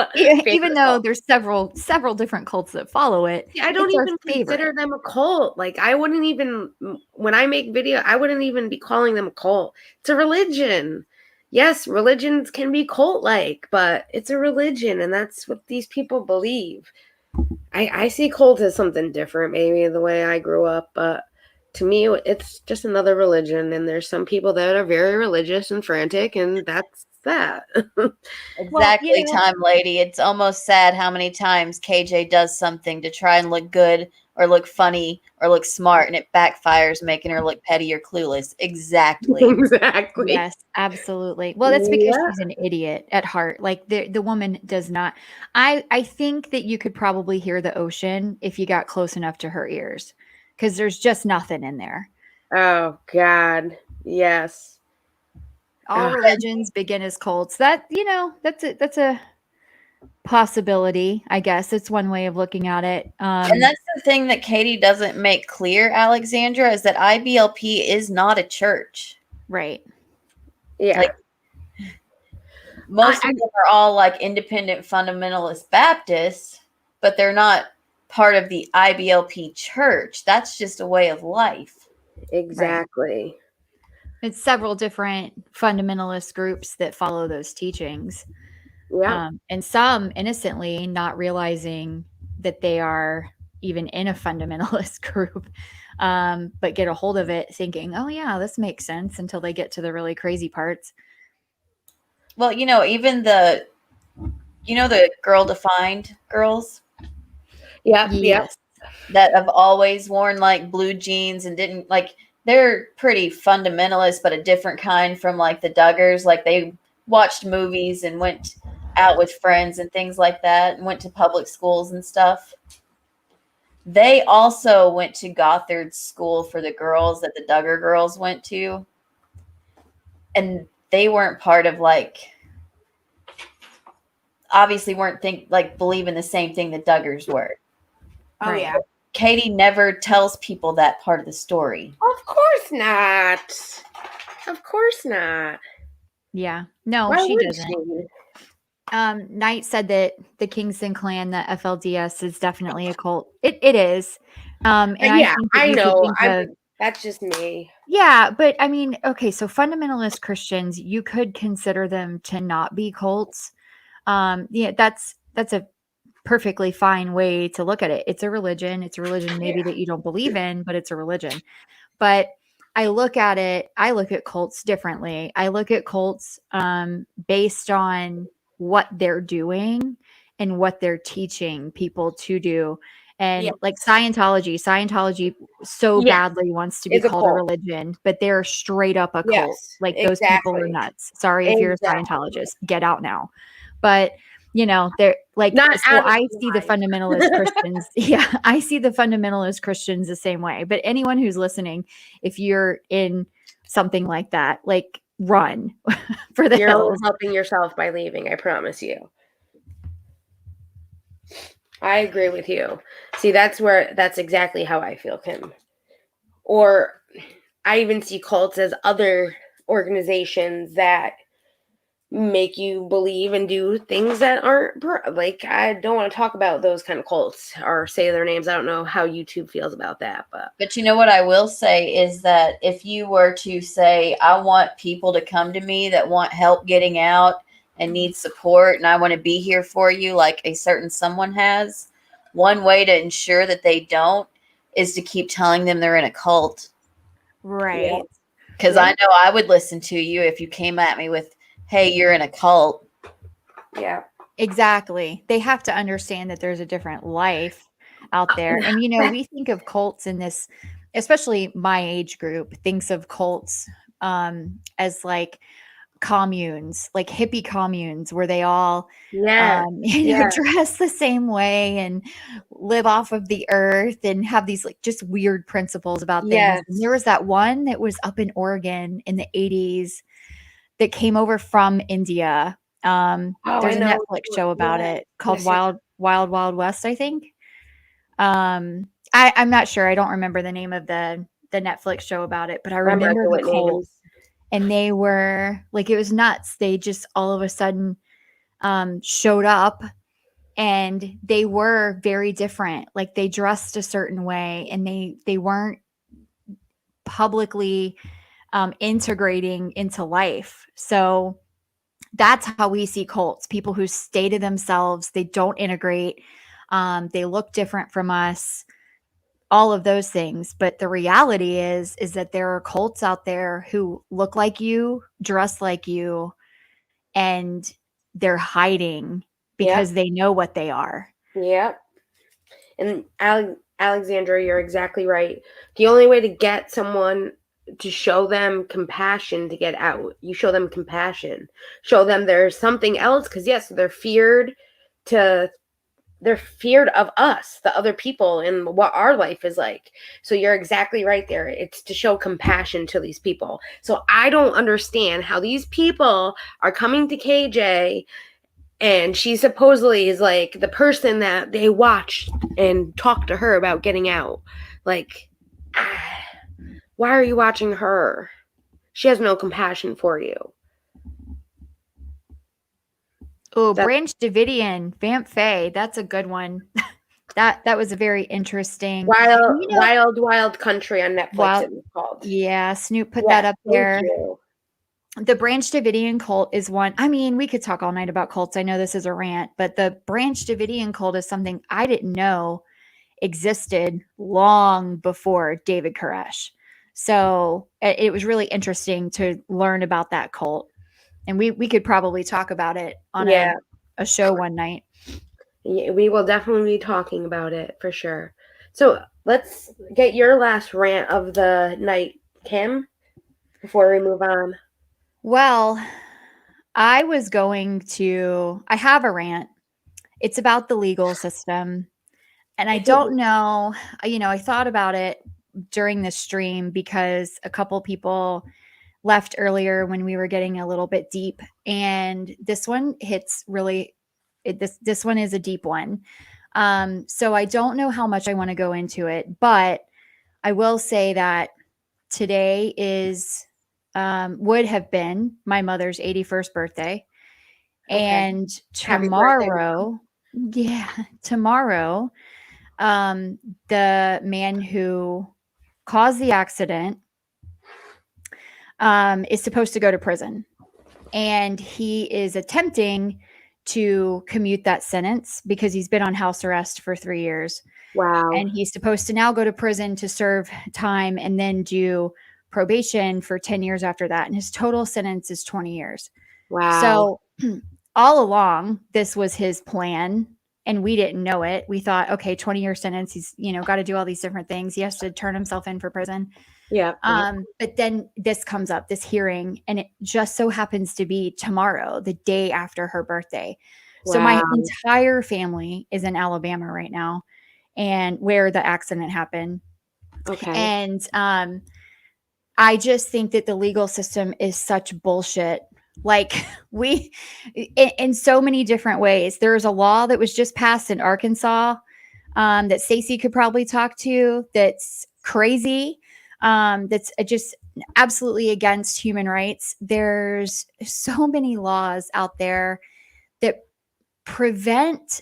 Speaker 3: Even though there's several different cults that follow it.
Speaker 1: I don't even consider them a cult. Like, I wouldn't even, when I make video, I wouldn't even be calling them a cult. It's a religion. Yes, religions can be cult-like, but it's a religion, and that's what these people believe. I see cult as something different, maybe the way I grew up, but to me, it's just another religion, and there's some people that are very religious and frantic, and that's that.
Speaker 2: Exactly, Time Lady. It's almost sad how many times KJ does something to try and look good or look funny or look smart, and it backfires, making her look petty or clueless. Exactly.
Speaker 1: Exactly.
Speaker 3: Yes, absolutely. Well, that's because she's an idiot at heart. Like the woman does not. I think that you could probably hear the ocean if you got close enough to her ears, because there's just nothing in there.
Speaker 1: Oh God, yes.
Speaker 3: All religions begin as cults. That's a possibility, I guess. It's one way of looking at it.
Speaker 2: And that's the thing that Katie doesn't make clear, Alexandra, is that IBLP is not a church.
Speaker 3: Right.
Speaker 1: Yeah.
Speaker 2: Like, most of them are all like independent fundamentalist Baptists, but they're not part of the IBLP church. That's just a way of life.
Speaker 1: Exactly.
Speaker 3: Right. It's several different fundamentalist groups that follow those teachings.
Speaker 1: Yeah.
Speaker 3: And some innocently not realizing that they are even in a fundamentalist group, but get a hold of it thinking, oh yeah, this makes sense, until they get to the really crazy parts.
Speaker 2: Well, even the girl defined girls.
Speaker 1: Yeah.
Speaker 3: Yes.
Speaker 2: That have always worn like blue jeans and didn't like, they're pretty fundamentalist, but a different kind from like the Duggars. Like, they watched movies and went out with friends and things like that, and went to public schools and stuff. They also went to Gothard School for the girls that the Duggar girls went to. And they weren't part of obviously weren't believing the same thing that Duggars were.
Speaker 1: Oh, right. Yeah.
Speaker 2: Katie never tells people that part of the story.
Speaker 1: Of course not. Of course not.
Speaker 3: Yeah. No,
Speaker 1: why
Speaker 3: she doesn't. Knight said that the Kingston clan, the FLDS, is definitely a cult. It is. And
Speaker 1: yeah, I know.
Speaker 3: That's
Speaker 1: just me.
Speaker 3: Yeah, but I mean, okay, so fundamentalist Christians, you could consider them to not be cults. Yeah, that's a perfectly fine way to look at it. It's a religion. It's a religion maybe that you don't believe in, but it's a religion. But I look at cults differently. I look at cults based on what they're doing and what they're teaching people to do. And like Scientology badly wants to be called a religion, but they're straight up a cult. Like, those people are nuts. Sorry if you're a Scientologist, get out now. But they're like, I see the fundamentalist Christians. Yeah, I see the fundamentalist Christians the same way. But anyone who's listening, if you're in something like that, like, run for the hills.
Speaker 1: You're helping yourself by leaving, I promise you. I agree with you. See, that's exactly how I feel, Kim. Or I even see cults as other organizations that make you believe and do things that aren't like, I don't want to talk about those kind of cults or say their names. I don't know how YouTube feels about that,
Speaker 2: But you know what I will say is that if you were to say, I want people to come to me that want help getting out and need support, and I want to be here for you like a certain someone has, one way to ensure that they don't is to keep telling them they're in a cult.
Speaker 3: Right.
Speaker 2: Because
Speaker 1: Yeah.
Speaker 2: I know I would listen to you if you came at me with, hey, you're in a cult.
Speaker 1: yeah.
Speaker 3: Exactly. They have to understand that there's a different life out there. And, you know, we think of cults in this, especially my age group, thinks of cults as like communes, like hippie communes where they all,
Speaker 1: Yeah.
Speaker 3: dress the same way and live off of the earth and have these like just weird principles about things.
Speaker 1: Yes.
Speaker 3: And there was that one that was up in Oregon in the 80s that came over from India. There's
Speaker 1: I
Speaker 3: a
Speaker 1: know.
Speaker 3: Netflix show about
Speaker 1: Yeah.
Speaker 3: it called
Speaker 1: Yes.
Speaker 3: Wild West, I think. I'm not sure. I don't remember the name of the Netflix show about it, but I remember the
Speaker 1: what
Speaker 3: cult,
Speaker 1: names.
Speaker 3: and they were like, it was nuts. They just all of a sudden showed up, and they were very different. Like they dressed a certain way, and they weren't publicly integrating into life. So that's how we see cults, people who stay to themselves, they don't integrate, they look different from us, all of those things. But the reality is that there are cults out there who look like you, dress like you, and they're hiding because they know what they are.
Speaker 1: Yep. And Alexandra, you're exactly right. The only way to get someone to show them compassion to get out, you show them compassion. Show them there's something else, because yes, they're feared of us, the other people, and what our life is like. So you're exactly right there. It's to show compassion to these people. So I don't understand how these people are coming to KJ, and she supposedly is like the person that they watched and talked to her about getting out. Like, why are you watching her? She has no compassion for you.
Speaker 3: Oh, Branch Davidian, Vamp Faye, that's a good one. That was a very interesting
Speaker 1: Wild Country on Netflix. It was called.
Speaker 3: Yeah, Snoop put that up there.
Speaker 1: Thank you.
Speaker 3: The Branch Davidian cult is one. I mean, we could talk all night about cults. I know this is a rant, but the Branch Davidian cult is something I didn't know existed long before David Koresh. So it was really interesting to learn about that cult. And we could probably talk about it on a show one night.
Speaker 1: Yeah, we will definitely be talking about it for sure. So let's get your last rant of the night, Kim, before we move on.
Speaker 3: Well, I have a rant. It's about the legal system. And I don't know, I thought about it during the stream because a couple people left earlier when we were getting a little bit deep. And this one hits really, this one is a deep one. So I don't know how much I want to go into it, but I will say that today would have been my mother's 81st birthday. Okay. And tomorrow, tomorrow, the man who caused the accident is supposed to go to prison, and he is attempting to commute that sentence because he's been on house arrest for 3 years.
Speaker 1: Wow.
Speaker 3: And he's supposed to now go to prison to serve time and then do probation for 10 years after that. And his total sentence is 20 years.
Speaker 1: Wow.
Speaker 3: So all along, this was his plan, and we didn't know it. We thought, okay, 20-year sentence. He's, got to do all these different things. He has to turn himself in for prison.
Speaker 1: Yeah.
Speaker 3: But then this comes up, this hearing, and it just so happens to be tomorrow, the day after her birthday. Wow. So my entire family is in Alabama right now, and where the accident happened.
Speaker 1: Okay.
Speaker 3: And I just think that the legal system is such bullshit. Like in so many different ways. There's a law that was just passed in Arkansas that Stacey could probably talk to. That's crazy. That's just absolutely against human rights. There's so many laws out there that prevent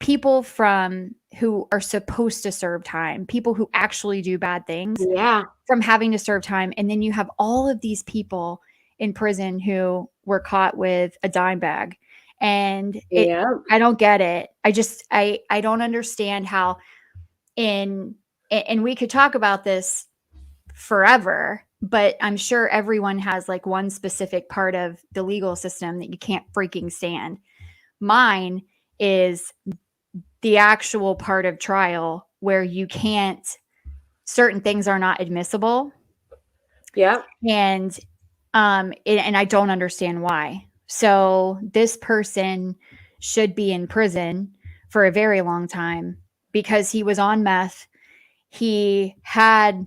Speaker 3: people from who are supposed to serve time, people who actually do bad things,
Speaker 1: Yeah.
Speaker 3: from having to serve time. And then you have all of these people in prison who were caught with a dime bag. And
Speaker 1: Yeah.
Speaker 3: I don't get it. I don't understand how and we could talk about this forever, but I'm sure everyone has like one specific part of the legal system that you can't freaking stand. Mine is the actual part of trial where you can't, certain things are not admissible.
Speaker 1: Yeah.
Speaker 3: And and I don't understand why. So this person should be in prison for a very long time because he was on meth. He had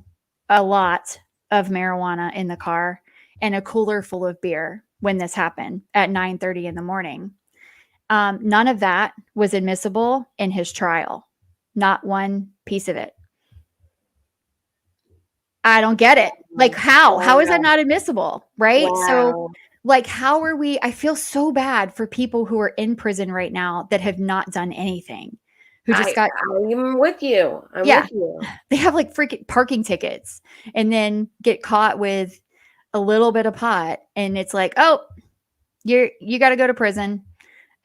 Speaker 3: a lot of marijuana in the car and a cooler full of beer when this happened at 9:30 in the morning. None of that was admissible in his trial. Not one piece of it. I don't get it. Like how? How is that not admissible? Right? So
Speaker 1: Wow.
Speaker 3: like how are we I feel so bad for people who are in prison right now that have not done anything. Who just got
Speaker 1: I'm with you. I'm
Speaker 3: Yeah.
Speaker 1: with you.
Speaker 3: They have like freaking parking tickets and then get caught with a little bit of pot and it's like, "Oh, you got to go to prison."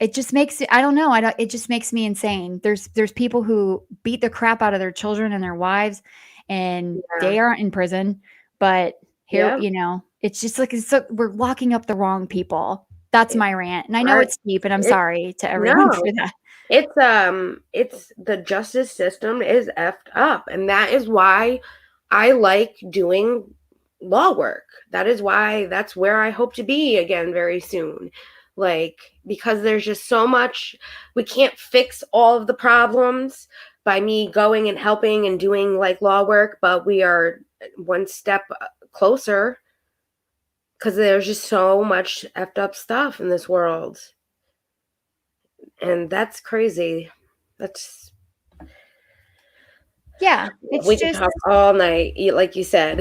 Speaker 3: It just makes it, I don't know, it just makes me insane. There's people who beat the crap out of their children and their wives and they
Speaker 1: Yeah.
Speaker 3: aren't in prison, but here,
Speaker 1: Yeah.
Speaker 3: it's just like we're locking up the wrong people. That's my rant. And I know
Speaker 1: I,
Speaker 3: it's deep and I'm
Speaker 1: it,
Speaker 3: sorry to everyone
Speaker 1: no.
Speaker 3: for that.
Speaker 1: It's the justice system is effed up, and that is why I like doing law work. That's where I hope to be again very soon. Like, because there's just so much, we can't fix all of the problems by me going and helping and doing like law work, but we are one step closer because there's just so much effed up stuff in this world. And that's crazy. That's
Speaker 3: Yeah, it's
Speaker 1: We can
Speaker 3: just
Speaker 1: talk all night, like you said.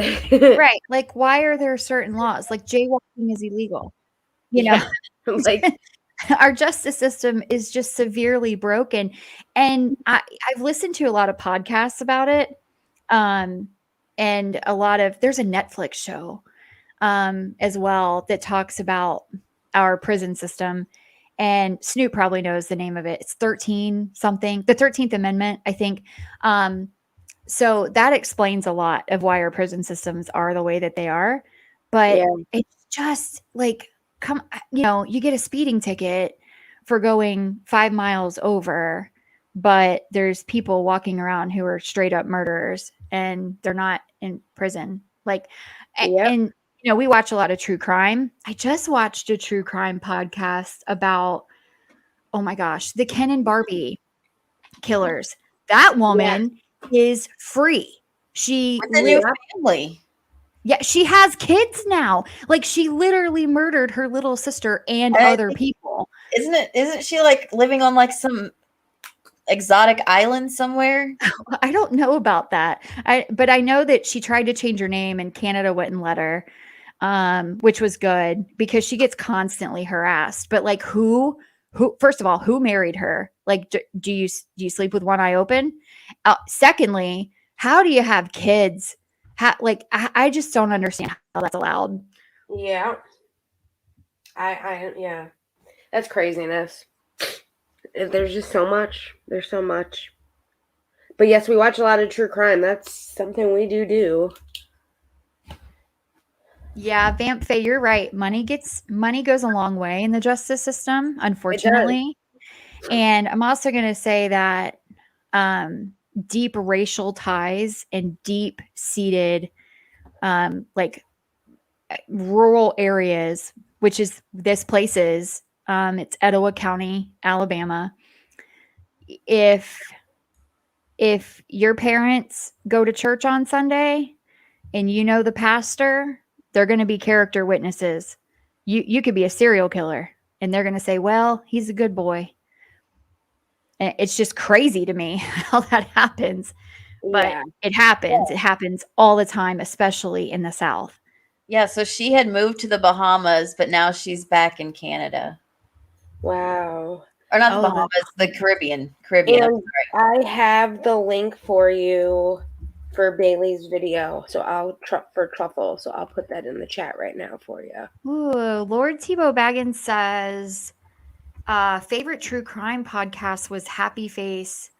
Speaker 3: right. Like why are there certain laws? Like jaywalking is illegal. You know,
Speaker 1: Yeah, like
Speaker 3: our justice system is just severely broken. And I've listened to a lot of podcasts about it. And there's a Netflix show as well that talks about our prison system. And Snoop probably knows the name of it. It's 13 something, the 13th Amendment, I think. So that explains a lot of why our prison systems are the way that they are. But
Speaker 1: yeah,
Speaker 3: it's just like, you get a speeding ticket for going 5 miles over, but there's people walking around who are straight up murderers and they're not in prison. Like,
Speaker 1: yep.
Speaker 3: and we watch a lot of true crime. I just watched a true crime podcast about, oh my gosh, the Ken and Barbie killers. That
Speaker 1: Yeah,
Speaker 3: woman is free. She
Speaker 2: With a new
Speaker 1: yeah,
Speaker 2: family.
Speaker 3: Yeah, she has kids now. Like she literally murdered her little sister and
Speaker 2: And I
Speaker 3: other
Speaker 2: think,
Speaker 3: people.
Speaker 2: isn't she like living on like some exotic island somewhere?
Speaker 3: I don't know about that. But I know that she tried to change her name and Canada wouldn't let her. Which was good because she gets constantly harassed. But like who first of all, who married her? Like do you sleep with one eye open? Secondly, how do you have kids? I just don't understand how that's allowed.
Speaker 1: yeah. Yeah. That's craziness. There's just so much. There's so much. But yes, we watch a lot of true crime. That's something we do.
Speaker 3: Yeah, Vamp Faye, you're right. Money goes a long way in the justice system,
Speaker 1: It does.
Speaker 3: unfortunately. And I'm also going to say that deep racial ties and deep seated like rural areas, which is this place is, it's Etowah County, Alabama. If your parents go to church on Sunday and the pastor, they're going to be character witnesses. You could be a serial killer and they're going to say, well, he's a good boy. And it's just crazy to me how that happens. But
Speaker 1: Yeah.
Speaker 3: it happens. It happens all the time, especially in the South.
Speaker 2: Yeah, so she had moved to the Bahamas, but now she's back in Canada.
Speaker 1: Wow.
Speaker 2: Or not the
Speaker 3: Oh,
Speaker 2: Bahamas, the Caribbean.
Speaker 1: And I have the link for you for Bailey's video. So for Truffle. So I'll put that in the chat right now for you.
Speaker 3: Ooh, Lord Tebow Baggins says, favorite true crime podcast was Happy Face.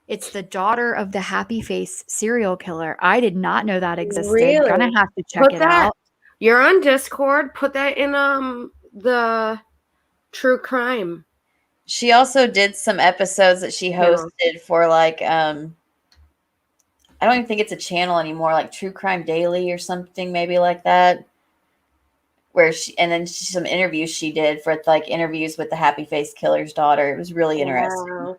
Speaker 3: It's the daughter of the Happy Face serial killer. I did not know that existed.
Speaker 1: Really?
Speaker 3: Gonna have to check it out.
Speaker 1: You're on Discord. Put that in the true crime.
Speaker 2: She also did some episodes that she hosted for like I don't even think it's a channel anymore, like True Crime Daily or something, maybe like that. Where some interviews she did for like interviews with the Happy Face killer's daughter. It was really interesting.
Speaker 1: Wow.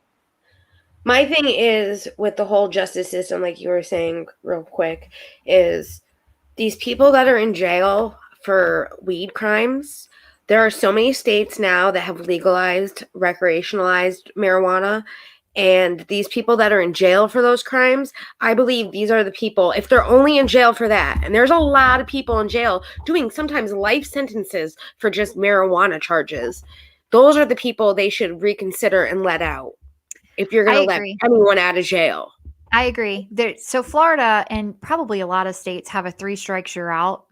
Speaker 1: My thing is with the whole justice system, like you were saying real quick, is these people that are in jail for weed crimes. There are so many states now that have legalized, recreationalized marijuana. And these people that are in jail for those crimes, I believe these are the people, if they're only in jail for that, and there's a lot of people in jail doing sometimes life sentences for just marijuana charges, those are the people they should reconsider and let out if you're going to let anyone out of jail.
Speaker 3: I agree. So Florida and probably a lot of states have a 3 strikes you're out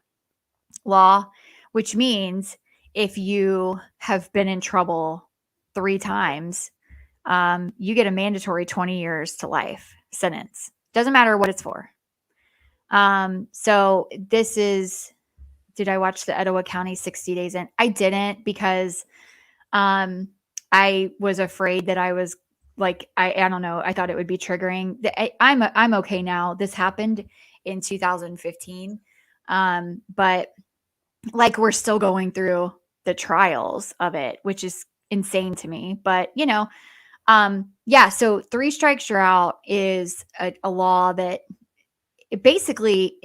Speaker 3: law, which means if you have been in trouble 3 times, you get a mandatory 20 years to life sentence. Doesn't matter what it's for. So this is, did I watch the Etowah County 60 Days In? I didn't because I was afraid that I was like, I don't know. I thought it would be triggering. I'm okay now. This happened in 2015. But like we're still going through the trials of it, which is insane to me. But yeah. So 3 strikes you're out is a law that it basically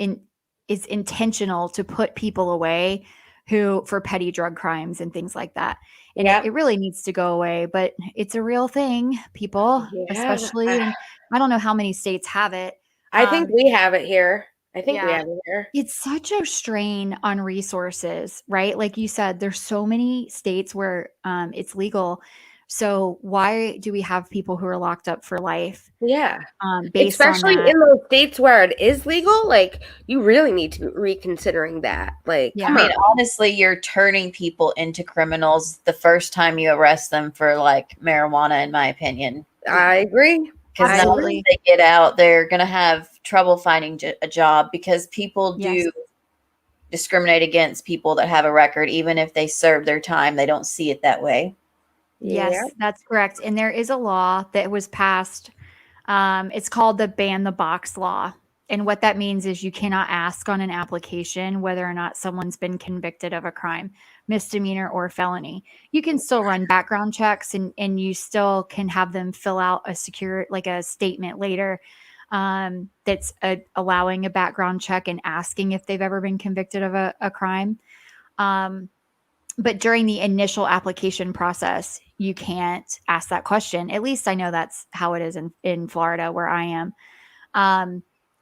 Speaker 3: is intentional to put people away who for petty drug crimes and things like that. And it really needs to go away, but it's a real thing, people, especially. And I don't know how many states have it.
Speaker 1: I think we have it here. We have it here.
Speaker 3: It's such a strain on resources, right? Like you said, there's so many states where it's legal. So why do we have people who are locked up for life?
Speaker 1: Yeah.
Speaker 3: Based
Speaker 1: especially
Speaker 3: on that.
Speaker 1: in those states where it is legal, like you really need to be reconsidering that. Like,
Speaker 2: I mean, honestly, you're turning people into criminals the first time you arrest them for like marijuana, in my opinion.
Speaker 1: I agree.
Speaker 2: Because now that they get out, they're going to have trouble finding a job because people do discriminate against people that have a record. Even if they serve their time, they don't see it that way.
Speaker 3: Yes, that's correct. And there is a law that was passed. It's called the Ban the Box law. And what that means is you cannot ask on an application whether or not someone's been convicted of a crime, misdemeanor or felony. You can still run background checks and you still can have them fill out a statement later that's allowing a background check and asking if they've ever been convicted of a crime. But during the initial application process, you can't ask that question. At least I know that's how it is in Florida where I am.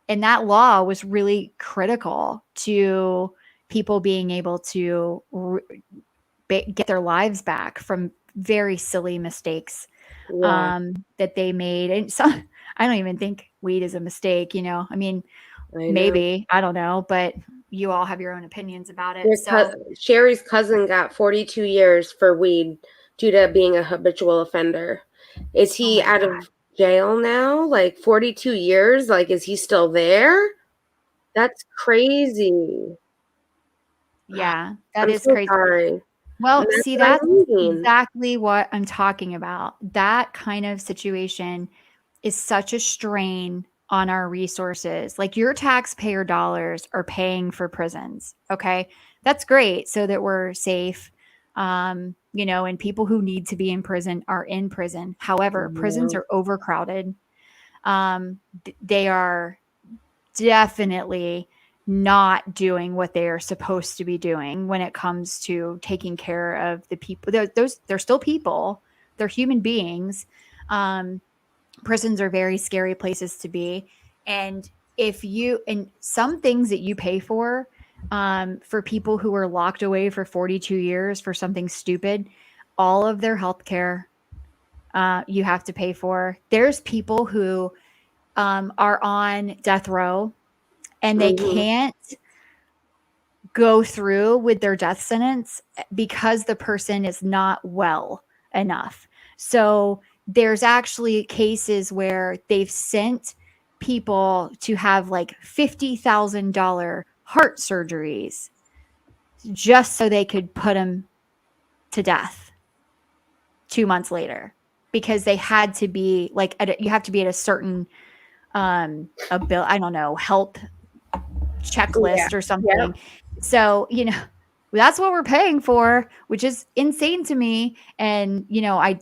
Speaker 3: And that law was really critical to people being able to get their lives back from very silly mistakes that they made. And so I don't even think weed is a mistake, I mean, maybe, I don't know, but you all have your own opinions about it.
Speaker 1: Sherry's cousin got 42 years for weed due to being a habitual offender. Is he out of jail now? Like 42 years? Like, is he still there? That's crazy.
Speaker 3: Yeah, that is crazy.
Speaker 1: Sorry.
Speaker 3: Well, see, that's exactly what I'm talking about. That kind of situation is such a strain on our resources. Like your taxpayer dollars are paying for prisons. Okay. That's great. So that we're safe. And people who need to be in prison are in prison. However, prisons are overcrowded. They are definitely not doing what they are supposed to be doing when it comes to taking care of the people. They're still people. They're human beings. Prisons are very scary places to be. And and some things that you pay for For people who were locked away for 42 years for something stupid, all of their health care you have to pay for. There's people who are on death row and they can't go through with their death sentence because the person is not well enough. So there's actually cases where they've sent people to have like $50,000 heart surgeries just so they could put them to death 2 months later, because they had to be like, you have to be at a certain a bill, I don't know, health checklist or something. Yeah. So, that's what we're paying for, which is insane to me. And, I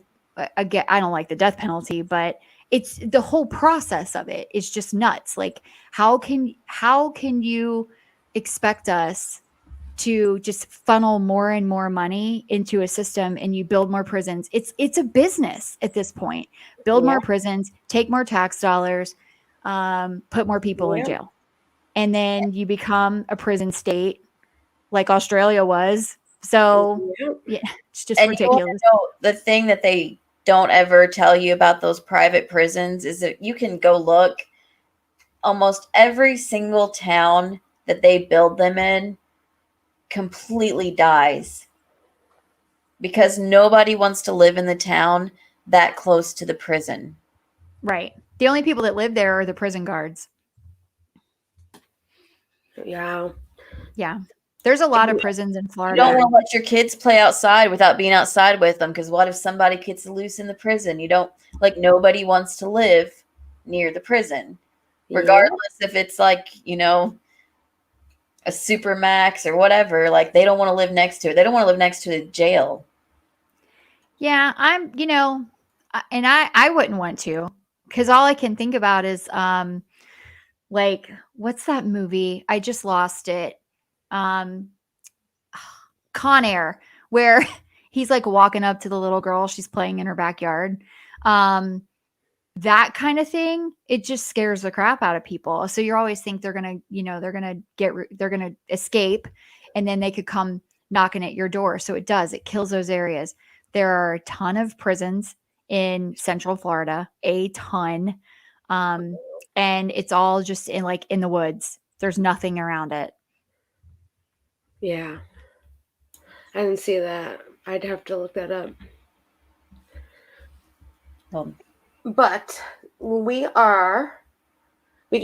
Speaker 3: don't like the death penalty, but it's the whole process of it is just nuts. Like, how can you expect us to just funnel more and more money into a system and you build more prisons? It's a business at this point. Build more prisons, take more tax dollars, put more people in jail. And then you become a prison state like Australia was. So yeah, it's just ridiculous.
Speaker 2: The thing that they don't ever tell you about those private prisons is that you can go look. Almost every single town that they build them in completely dies because nobody wants to live in the town that close to the prison.
Speaker 3: Right. The only people that live there are the prison guards.
Speaker 1: Yeah.
Speaker 3: Yeah. There's a lot of prisons in Florida.
Speaker 2: You don't want to let your kids play outside without being outside with them, because what if somebody gets loose in the prison? Nobody wants to live near the prison, regardless if it's like, a supermax or whatever. Like, they don't want to live next to it. They don't want to live next to a jail.
Speaker 3: Yeah, and I wouldn't want to, because all I can think about is like, what's that movie? I just lost it. Con Air, where he's like walking up to the little girl she's playing in her backyard. That kind of thing, it just scares the crap out of people. So you always think they're going to escape, and then they could come knocking at your door. So it kills those areas. There are a ton of prisons in Central Florida, a ton. And it's all just in the woods. There's nothing around it.
Speaker 1: Yeah. I didn't see that. I'd have to look that up. But we can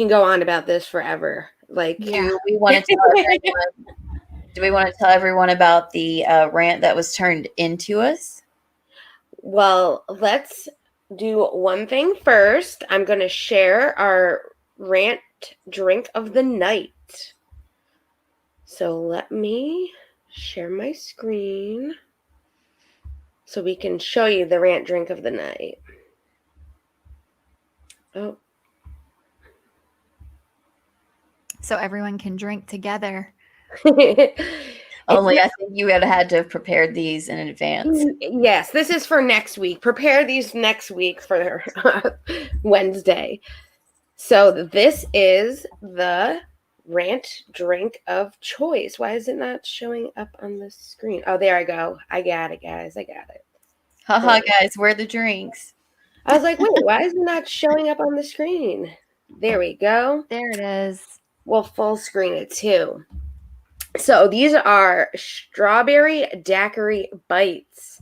Speaker 1: go on about this forever.
Speaker 2: Do we want to tell everyone about the rant that was turned into us?
Speaker 1: Well, let's do one thing first. I'm going to share our rant drink of the night. So let me share my screen so we can show you the rant drink of the night. Oh.
Speaker 3: So everyone can drink together.
Speaker 2: Only I think you had to have prepared these in advance.
Speaker 1: Yes, this is for next week. Prepare these next week for Wednesday. So this is the rant drink of choice. Why is it not showing up on the screen? Oh, there I go. I got it, guys. I got it.
Speaker 2: Haha, guys, where are the drinks?
Speaker 1: I was like, wait, why is it not showing up on the screen? There we go.
Speaker 3: There it is.
Speaker 1: We'll full screen it too. So these are strawberry daiquiri bites.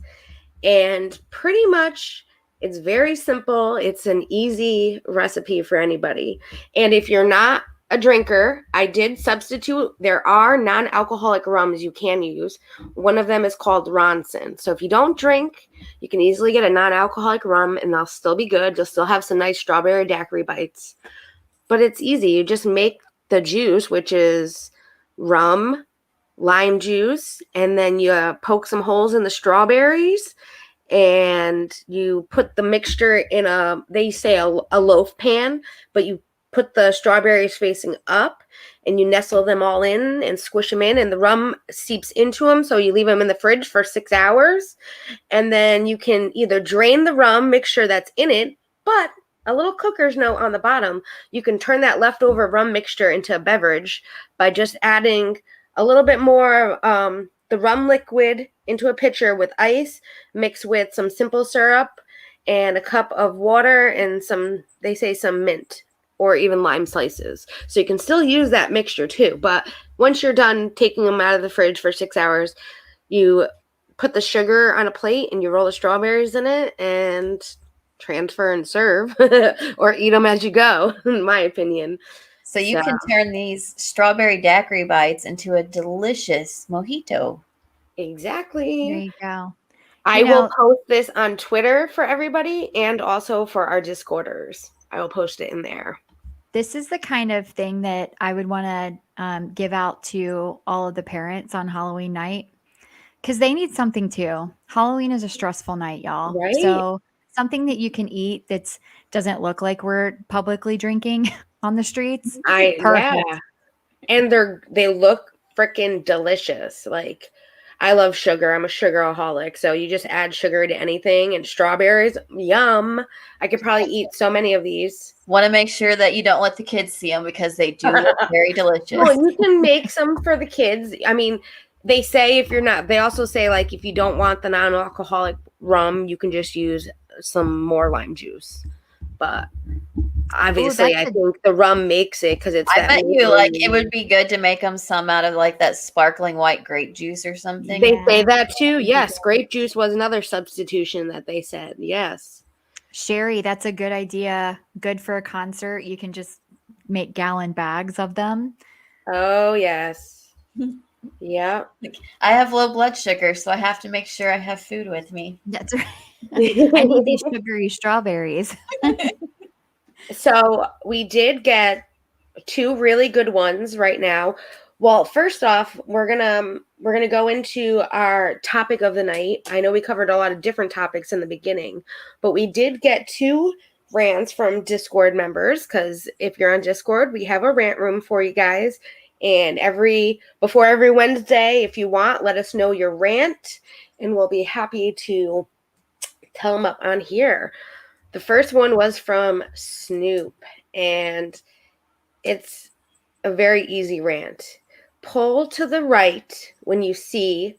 Speaker 1: And pretty much it's very simple. It's an easy recipe for anybody. And if you're not a drinker, I did substitute. There are non-alcoholic rums you can use. One of them is called Ronson. So if you don't drink, you can easily get a non-alcoholic rum and they'll still be good. You'll still have some nice strawberry daiquiri bites. But it's easy. You just make the juice, which is rum, lime juice, and then you poke some holes in the strawberries, and you put the mixture in they say a loaf pan, but you put the strawberries facing up, and you nestle them all in and squish them in, and the rum seeps into them, so you leave them in the fridge for 6 hours, and then you can either drain the rum mixture that's in it, but a little cooker's note on the bottom, you can turn that leftover rum mixture into a beverage by just adding a little bit more the rum liquid into a pitcher with ice, mixed with some simple syrup and a cup of water and they say some mint or even lime slices. So you can still use that mixture too. But once you're done taking them out of the fridge for 6 hours, you put the sugar on a plate and you roll the strawberries in it and transfer and serve or eat them as you go, in my opinion.
Speaker 2: So you can turn these strawberry daiquiri bites into a delicious mojito.
Speaker 1: Exactly.
Speaker 3: There you go.
Speaker 1: I will post this on Twitter for everybody and also for our Discorders. I will post it in there.
Speaker 3: This is the kind of thing that I would want to give out to all of the parents on Halloween night because they need something too. Halloween is a stressful night, y'all.
Speaker 1: Right?
Speaker 3: So something that you can eat that doesn't look like we're publicly drinking on the streets. Perfect.
Speaker 1: Yeah. And they look freaking delicious. Like, I love sugar. I'm a sugaraholic. So you just add sugar to anything, and strawberries, yum. I could probably eat so many of these.
Speaker 2: Want to make sure that you don't let the kids see them because they do look very delicious.
Speaker 1: Well, you can make some for the kids. I mean, they say they also say, like, if you don't want the non-alcoholic rum, you can just use some more lime juice. But obviously, I think the rum makes it because it's.
Speaker 2: I bet you like it would be good to make them some out of like that sparkling white grape juice or something.
Speaker 1: They say that too. Yes, grape juice was another substitution that they said. Yes,
Speaker 3: Sherry, that's a good idea. Good for a concert. You can just make gallon bags of them.
Speaker 1: Oh yes, yeah.
Speaker 2: I have low blood sugar, so I have to make sure I have food with me.
Speaker 3: That's right. I need these sugary strawberries.
Speaker 1: So we did get 2 really good ones right now. Well, first off, we're gonna go into our topic of the night. I know we covered a lot of different topics in the beginning, but we did get 2 rants from Discord members because if you're on Discord, we have a rant room for you guys. And before every Wednesday, if you want, let us know your rant, and we'll be happy to tell them up on here. The first one was from Snoop, and it's a very easy rant. Pull to the right when you see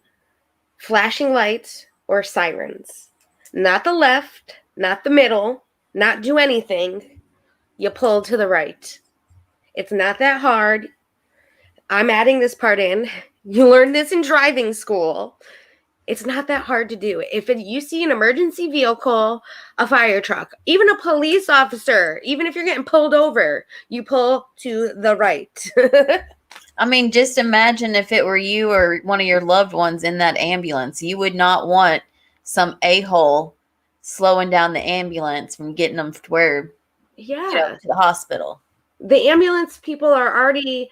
Speaker 1: flashing lights or sirens. Not the left, not the middle, not do anything. You pull to the right. It's not that hard. I'm adding this part in. You learned this in driving school. It's not that hard to do. If you see an emergency vehicle, a fire truck, even a police officer, even if you're getting pulled over, you pull to the right.
Speaker 2: I mean, just imagine if it were you or one of your loved ones in that ambulance. You would not want some a-hole slowing down the ambulance from getting them to where, to the hospital.
Speaker 1: The ambulance people are already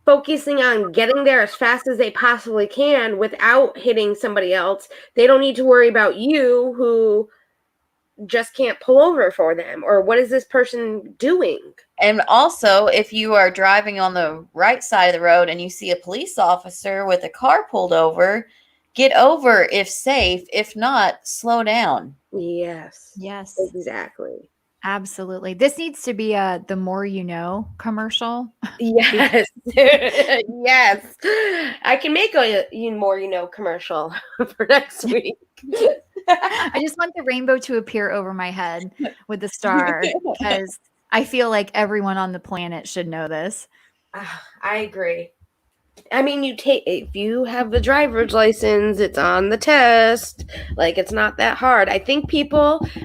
Speaker 1: focusing on getting there as fast as they possibly can without hitting somebody else. They don't need to worry about you who just can't pull over for them, or what is this person doing?
Speaker 2: And also, if you are driving on the right side of the road and you see a police officer with a car pulled over, get over if safe. If not, slow down.
Speaker 1: Yes.
Speaker 3: Yes.
Speaker 1: Exactly.
Speaker 3: Absolutely. This needs to be a the more you know commercial.
Speaker 1: Yes. Yes. I can make a more you know commercial for next week.
Speaker 3: I just want the rainbow to appear over my head with the star because I feel like everyone on the planet should know this.
Speaker 1: I agree. I mean, if you have the driver's license, it's on the test. Like, it's not that hard. I think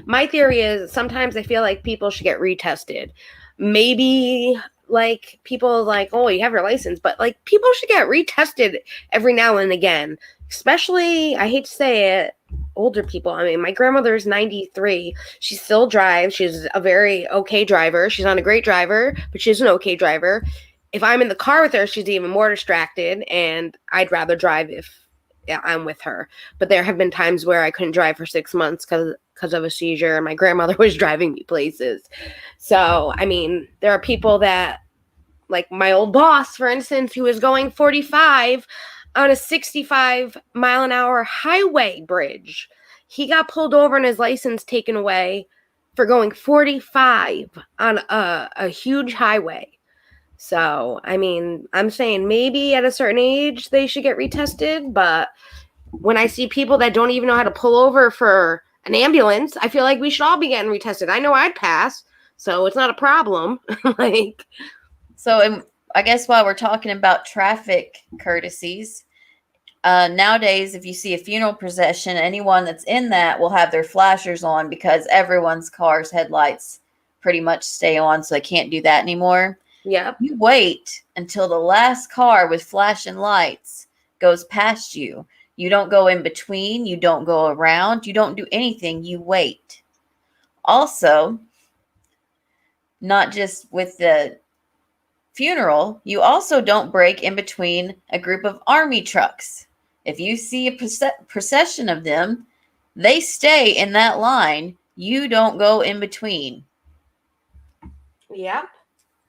Speaker 1: my theory is sometimes I feel like people should get retested. Maybe like people like, oh, you have your license, but like people should get retested every now and again. Especially, I hate to say it, older people. I mean, my grandmother's 93. She still drives. She's a very okay driver. She's not a great driver, but she's an okay driver. If I'm in the car with her, she's even more distracted, and I'd rather drive if I'm with her. But there have been times where I couldn't drive for 6 months because of a seizure, and my grandmother was driving me places. So, I mean, there are people that, like my old boss, for instance, who was going 45 on a 65-mile-an-hour highway bridge. He got pulled over and his license taken away for going 45 on a huge highway. So, I mean, I'm saying maybe at a certain age they should get retested, but when I see people that don't even know how to pull over for an ambulance, I feel like we should all be getting retested. I know I'd pass, so it's not a problem. Like,
Speaker 2: So, I guess while we're talking about traffic courtesies, nowadays, if you see a funeral procession, anyone that's in that will have their flashers on because everyone's car's headlights pretty much stay on, so they can't do that anymore.
Speaker 1: yep.
Speaker 2: You wait until the last car with flashing lights goes past you. You don't go in between. You don't go around. You don't do anything. You wait. Also, not just with the funeral, you also don't break in between a group of army trucks. If you see a procession of them, they stay in that line. You don't go in between.
Speaker 1: Yep.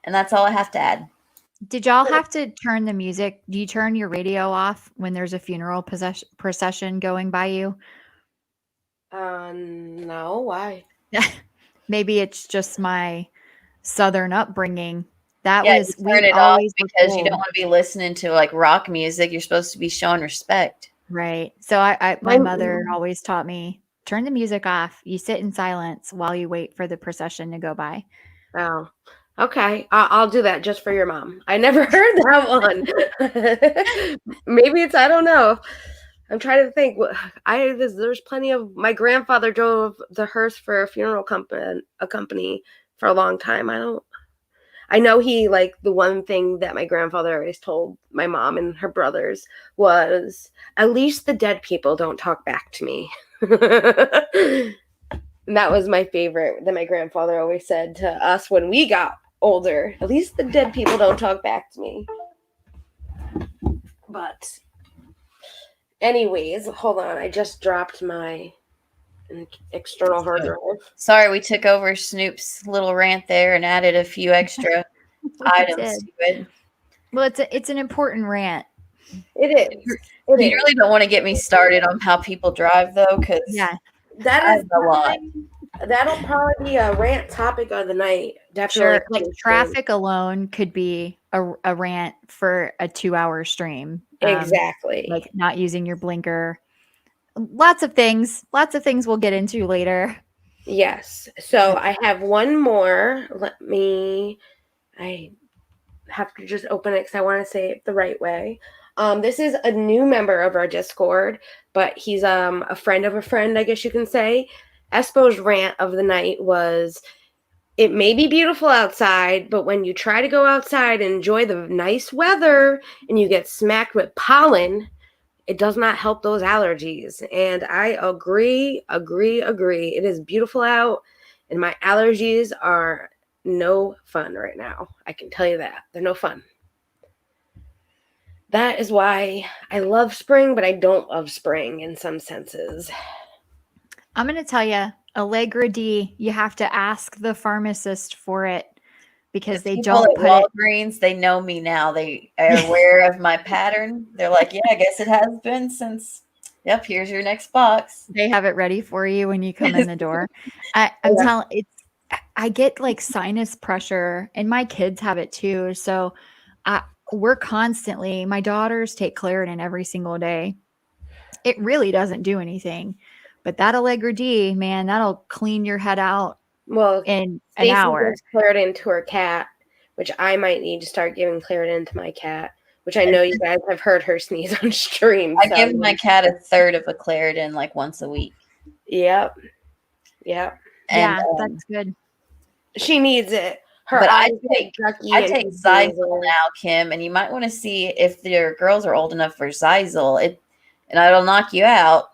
Speaker 2: And that's all I have to add.
Speaker 3: Did y'all have to turn the music? Do you turn your radio off when there's a funeral procession going by you?
Speaker 1: No, why?
Speaker 3: Maybe it's just my Southern upbringing. That
Speaker 2: Yeah,
Speaker 3: was
Speaker 2: you turn
Speaker 3: we
Speaker 2: it off
Speaker 3: always were
Speaker 2: because you don't
Speaker 3: told.
Speaker 2: want to be listening to like rock music. You're supposed to be showing respect.
Speaker 3: Right. So my
Speaker 1: My-
Speaker 3: mother always taught me, turn the music off. You sit in silence while you wait for the procession to go by.
Speaker 1: Oh, okay. I'll do that just for your mom. I never heard that one. Maybe it's, I don't know. I'm trying to think. There's plenty of, my grandfather drove the hearse for a funeral company for a long time. I know he, like, the one thing that my grandfather always told my mom and her brothers was, at least the dead people don't talk back to me. And that was my favorite that my grandfather always said to us when we got older. At least the dead people don't talk back to me. But anyways, hold on. I just dropped my external hard drive.
Speaker 2: Sorry, we took over Snoop's little rant there and added a few extra items to it.
Speaker 3: Well, it's an important rant.
Speaker 1: It is.
Speaker 2: You really don't want to get me started on how people drive, though, because
Speaker 1: that'll probably be a rant topic of the night. Definitely.
Speaker 3: Sure, like traffic alone could be a rant for a 2-hour stream.
Speaker 1: Exactly.
Speaker 3: Like not using your blinker. Lots of things we'll get into later.
Speaker 1: Yes. So I have one more. I have to just open it because I want to say it the right way. This is a new member of our Discord, but he's a friend of a friend, I guess you can say. Espo's rant of the night was, it may be beautiful outside, but when you try to go outside and enjoy the nice weather and you get smacked with pollen, it does not help those allergies. And I agree. It is beautiful out, and my allergies are no fun right now. I can tell you that. They're no fun. That is why I love spring, but I don't love spring in some senses.
Speaker 3: I'm going to tell you, Allegra D, you have to ask the pharmacist for it because they don't put
Speaker 2: Walgreens, they know me now. They are aware of my pattern. They're like, yeah, I guess it has been since, yep, here's your next box.
Speaker 3: They have it ready for you when you come in the door. I'm telling, I get like sinus pressure, and my kids have it too. So we're constantly, my daughters take Claritin every single day. It really doesn't do anything. But that Allegra D, man, that'll clean your head out in an hour.
Speaker 1: Gives Claritin to her cat, which I might need to start giving Claritin to my cat, which I know you guys have heard her sneeze on stream.
Speaker 2: I give my cat a third of a Claritin like once a week.
Speaker 1: Yep.
Speaker 3: And, yeah, that's good.
Speaker 1: She needs it.
Speaker 2: But I take Zyzol now, Kim, and you might want to see if your girls are old enough for Zyzol. And it'll knock you out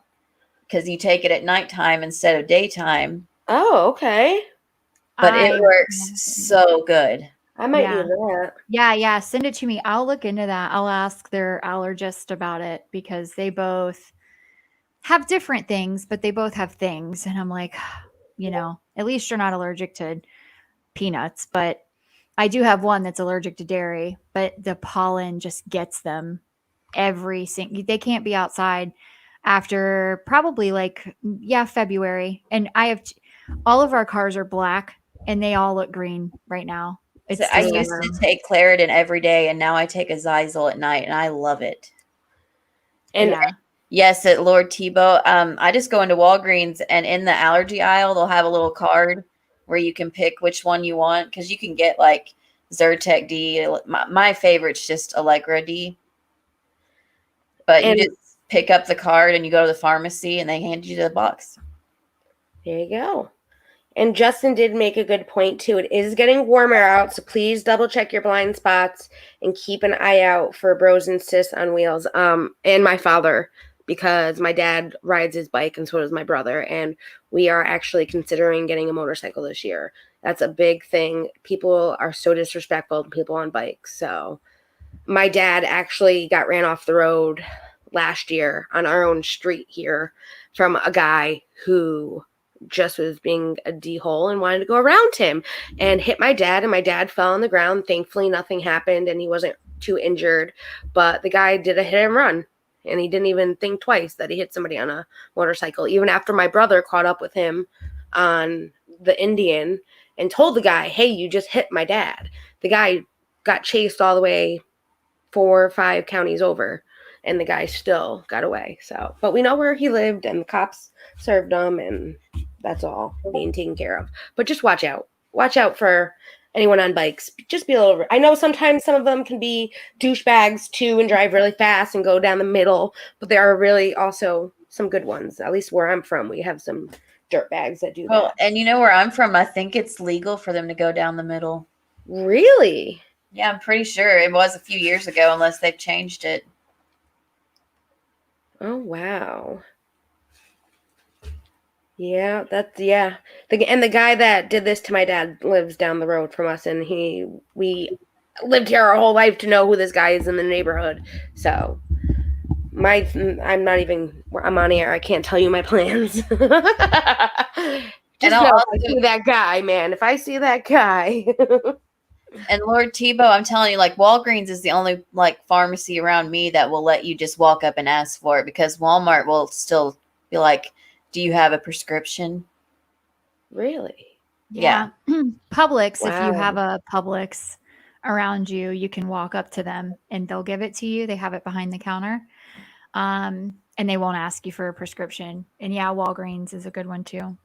Speaker 2: because you take it at nighttime instead of daytime.
Speaker 1: Oh, okay.
Speaker 2: But it works so good.
Speaker 1: I might do that.
Speaker 3: Yeah. Send it to me. I'll look into that. I'll ask their allergist about it because they both have different things, but they both have things. And I'm like, at least you're not allergic to peanuts. But I do have one that's allergic to dairy, but the pollen just gets them they can't be outside after probably February. And I have all of our cars are black and they all look green right now. It's
Speaker 2: So I
Speaker 1: Yeah.
Speaker 2: used to take Claritin every day, and now I take a Zyzol at night, and I love it.
Speaker 1: And
Speaker 3: yeah.
Speaker 2: Yes, at Lord Tebow. I just go into Walgreens, and in the allergy aisle, they'll have a little card where you can pick which one you want, because you can get like Zyrtec D. My favorite's just Allegra D. But you
Speaker 1: And-
Speaker 2: just pick up the card and you go to the pharmacy, and they hand you the box.
Speaker 1: there you go. And Justin did make a good point too. It is getting warmer out, so please double check your blind spots and keep an eye out for bros and sis on wheels. And my father, because my dad rides his bike and so does my brother, and we are actually considering getting a motorcycle this year. That's a big thing. People are so disrespectful to people on bikes. So my dad actually got ran off the road last year on our own street here from a guy who just was being a d-hole and wanted to go around him and hit my dad, and my dad fell on the ground. Thankfully nothing happened and he wasn't too injured, but the guy did a hit and run, and he didn't even think twice that he hit somebody on a motorcycle, even after my brother caught up with him on the Indian and told the guy, hey, you just hit my dad. The guy got chased all the way 4 or 5 counties over, and the guy still got away. So, but we know where he lived, and the cops served him, and that's all being taken care of. But just watch out. Watch out for anyone on bikes. Just be a little. I know sometimes some of them can be douchebags too and drive really fast and go down the middle, but there are really also some good ones. At least where I'm from, we have some dirtbags that do
Speaker 2: Well,
Speaker 1: that.
Speaker 2: and you know where I'm from, I think it's legal for them to go down the middle.
Speaker 1: Really?
Speaker 2: Yeah, I'm pretty sure it was a few years ago, unless they've changed it.
Speaker 1: Oh wow. Yeah, that's yeah. The guy that did this to my dad lives down the road from us, and we lived here our whole life to know who this guy is in the neighborhood. So I'm not even. I'm on air. I can't tell you my plans. Just
Speaker 2: And
Speaker 1: know
Speaker 2: I'll
Speaker 1: if I see that guy, man. If I see that guy,
Speaker 2: And Lord Tebow, I'm telling you, like Walgreens is the only like pharmacy around me that will let you just walk up and ask for it, because Walmart will still be like, "Do you have a prescription?"
Speaker 1: really?
Speaker 2: Yeah.
Speaker 3: Publix, if you
Speaker 1: Wow.
Speaker 3: have a Publix around you, you can walk up to them and they'll give it to you. They have it behind the counter. And they won't ask you for a prescription. And yeah, Walgreens is a good one too.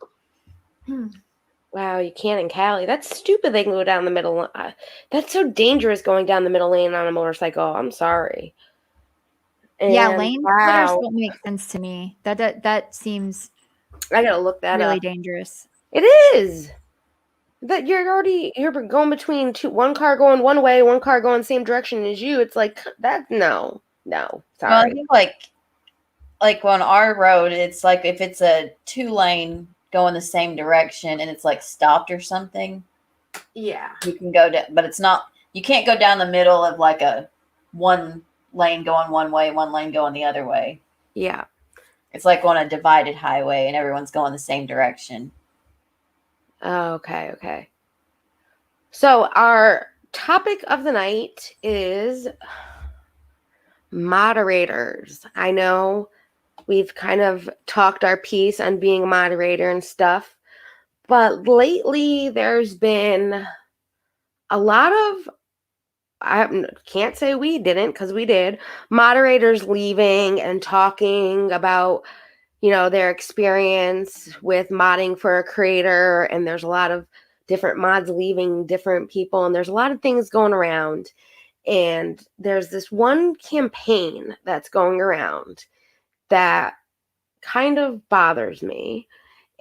Speaker 1: Wow, you can't in Cali. That's stupid. They can go down the middle. That's so dangerous going down the middle lane on a motorcycle. I'm sorry.
Speaker 3: Yeah,
Speaker 1: And
Speaker 3: lane splitters
Speaker 1: wow,
Speaker 3: don't make sense to me. That seems
Speaker 1: I gotta look that
Speaker 3: really
Speaker 1: up.
Speaker 3: dangerous.
Speaker 1: It is. That you're going between one car going one way, one car going the same direction as you. It's like that. No,
Speaker 2: Well, I
Speaker 1: sorry.
Speaker 2: think like on our road, it's like if it's a 2-lane going the same direction and it's like stopped or something,
Speaker 1: Yeah.
Speaker 2: you can go down, but it's not. You can't go down the middle of like a 1 lane going one way, 1 lane going the other way.
Speaker 1: Yeah.
Speaker 2: It's like on a divided highway and everyone's going the same direction.
Speaker 1: Okay. So our topic of the night is moderators. I know we've kind of talked our piece on being a moderator and stuff, but lately there's been a lot of, I can't say we didn't, because we did, moderators leaving and talking about, their experience with modding for a creator, and there's a lot of different mods leaving different people, and there's a lot of things going around. And there's this one campaign that's going around that kind of bothers me.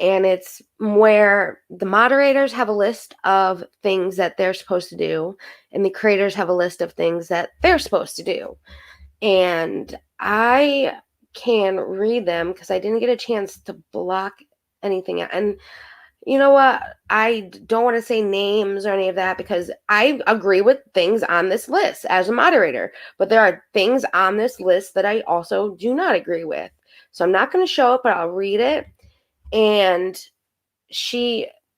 Speaker 1: And it's where the moderators have a list of things that they're supposed to do, and the creators have a list of things that they're supposed to do. And I can read them because I didn't get a chance to block anything out. And you know what? I don't want to say names or any of that, because I agree with things on this list as a moderator, but there are things on this list that I also do not agree with. So I'm not going to show it, but I'll read it. And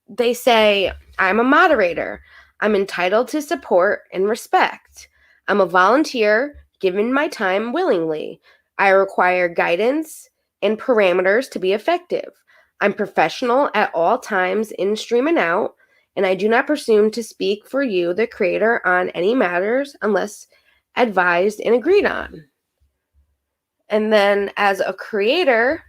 Speaker 1: they say, I'm a moderator. I'm entitled to support and respect. I'm a volunteer, given my time willingly. I require guidance and parameters to be effective. I'm professional at all times, in, stream, and out, and I do not presume to speak for you, the creator, on any matters unless advised and agreed on. And then as a creator,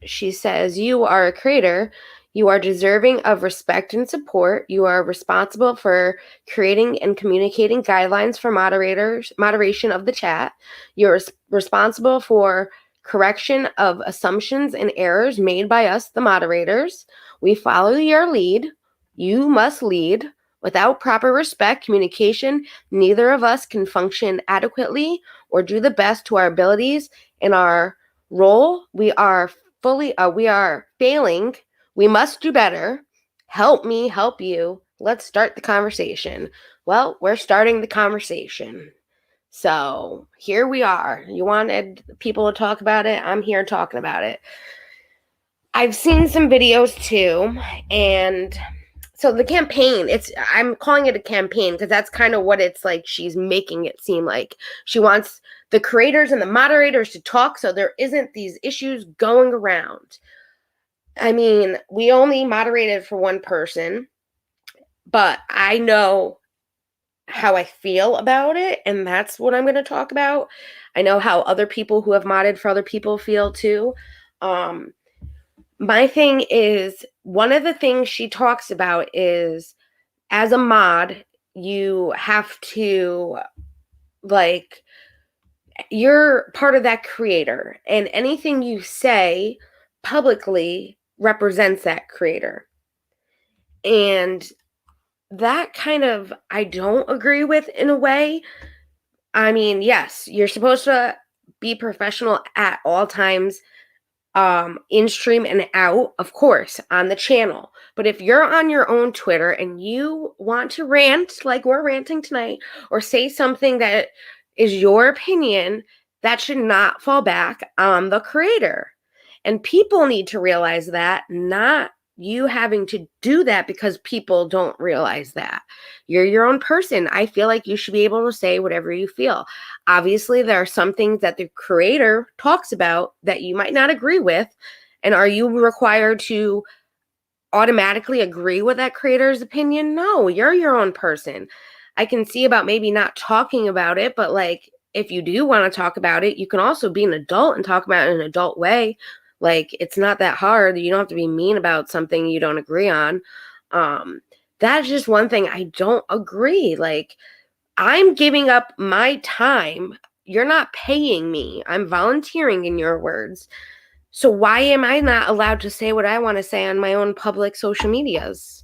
Speaker 1: she says, you are a creator. You are deserving of respect and support. You are responsible for creating and communicating guidelines for moderation of the chat. You're responsible for correction of assumptions and errors made by us, the moderators. We follow your lead. You must lead. Without proper respect, communication, neither of us can function adequately or do the best to our abilities in our role. We are failing. We must do better. Help me help you. Let's start the conversation. Well, we're starting the conversation. So here we are. You wanted people to talk about it. I'm here talking about it. I've seen some videos too, and so the campaign, I'm calling it a campaign because that's kind of what it's like. She's making it seem like she wants the creators and the moderators to talk so there isn't these issues going around. I mean, we only moderated for one person, but I know how I feel about it, and that's what I'm going to talk about. I know how other people who have modded for other people feel too. My thing is, one of the things she talks about is, as a mod, you have to, like, you're part of that creator, and anything you say publicly represents that creator. And that kind of, I don't agree with in a way. I mean, yes, you're supposed to be professional at all times, in stream and out, of course, on the channel. But if you're on your own Twitter and you want to rant like we're ranting tonight, or say something that is your opinion, that should not fall back on the creator. And people need to realize that, not you having to do that because people don't realize that. You're your own person. I feel like you should be able to say whatever you feel. Obviously, there are some things that the creator talks about that you might not agree with. And are you required to automatically agree with that creator's opinion? No, you're your own person. I can see about maybe not talking about it, but like, if you do want to talk about it, you can also be an adult and talk about it in an adult way. Like, it's not that hard. You don't have to be mean about something you don't agree on. That's just one thing I don't agree. Like, I'm giving up my time. You're not paying me. I'm volunteering, in your words. So why am I not allowed to say what I want to say on my own public social medias?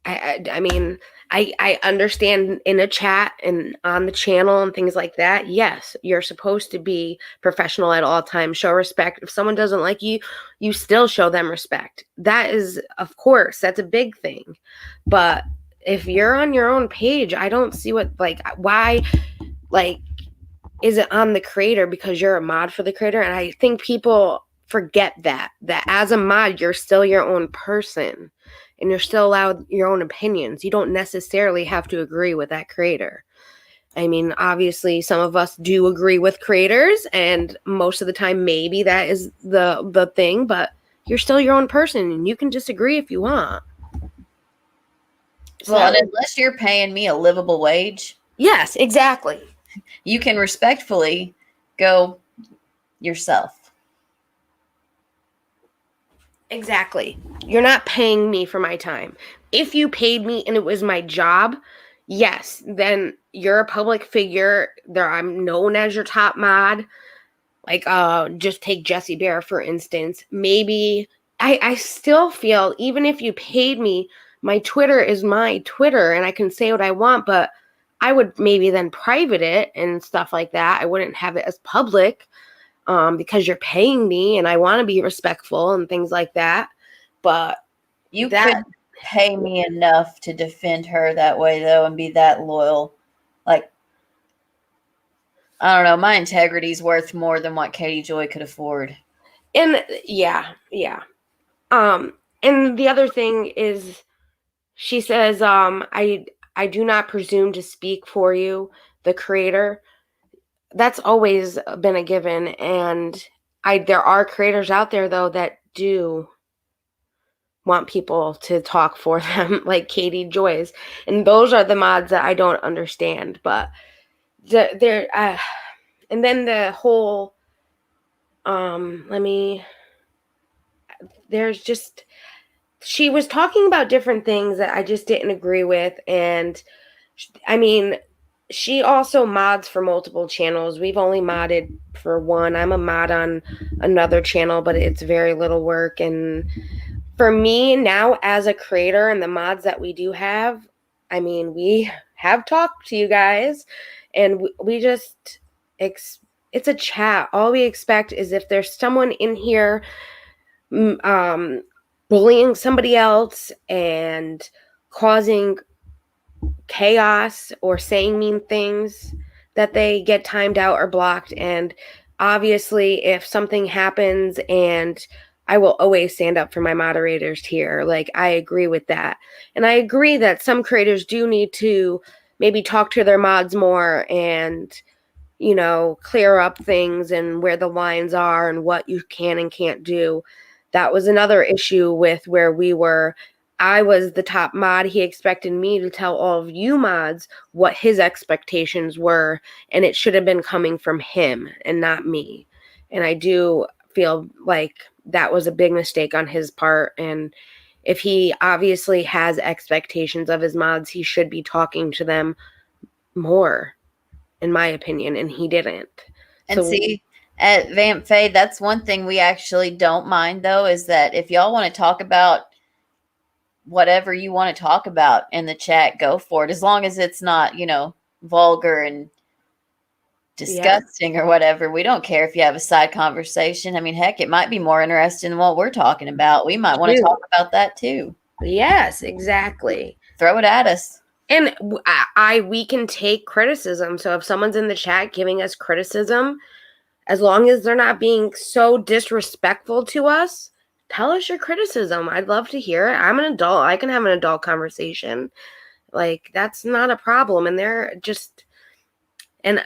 Speaker 1: I mean, I understand in a chat and on the channel and things like that. Yes, you're supposed to be professional at all times. Show respect. If someone doesn't like you, you still show them respect. That is, of course, that's a big thing. But if you're on your own page, I don't see why, is it on the creator because you're a mod for the creator? And I think people forget that as a mod, you're still your own person. And you're still allowed your own opinions. You don't necessarily have to agree with that creator. I mean, obviously, some of us do agree with creators, and most of the time, maybe that is the thing. But you're still your own person, and you can disagree if you want.
Speaker 2: Well, and unless you're paying me a livable wage,
Speaker 1: yes, exactly.
Speaker 2: You can respectfully go yourself.
Speaker 1: Exactly. You're not paying me for my time. If you paid me and it was my job, yes, then you're a public figure. I'm known as your top mod. Like, just take Jessie Bear, for instance. Maybe I still feel, even if you paid me, my Twitter is my Twitter and I can say what I want, but I would maybe then private it and stuff like that. I wouldn't have it as public. Because you're paying me and I want to be respectful and things like that. But
Speaker 2: you could pay me enough to defend her that way, though, and be that loyal. Like, I don't know, my integrity is worth more than what Katie Joy could afford.
Speaker 1: And yeah. And the other thing is, she says, I do not presume to speak for you, the creator. That's always been a given, and there are creators out there though that do want people to talk for them, like Katie Joyce. And those are the mods that I don't understand. But they're and then the whole there's just, she was talking about different things that I just didn't agree with. And I mean, she also mods for multiple channels. We've only modded for one. I'm a mod on another channel, but it's very little work. And for me now as a creator and the mods that we do have, I mean, we have talked to you guys, and we just, it's a chat. All we expect is if there's someone in here bullying somebody else and causing chaos or saying mean things, that they get timed out or blocked. And obviously if something happens, and I will always stand up for my moderators here, like I agree with that. And I agree that some creators do need to maybe talk to their mods more and, you know, clear up things and where the lines are and what you can and can't do. That was another issue with where we were. I was the top mod. He expected me to tell all of you mods what his expectations were, and it should have been coming from him and not me. And I do feel like that was a big mistake on his part. And if he obviously has expectations of his mods, he should be talking to them more, in my opinion, and he didn't.
Speaker 2: And see, at Vamp Fade, that's one thing we actually don't mind, though, is that if y'all want to talk about whatever you want to talk about in the chat, go for it. As long as it's not, you know, vulgar and disgusting or whatever. We don't care if you have a side conversation. I mean, heck, it might be more interesting than what we're talking about. We might want to talk about that too.
Speaker 1: Yes, exactly.
Speaker 2: Throw it at us.
Speaker 1: And we can take criticism. So if someone's in the chat giving us criticism, as long as they're not being so disrespectful to us, tell us your criticism. I'd love to hear it. I'm an adult. I can have an adult conversation. Like, that's not a problem. And they're just, and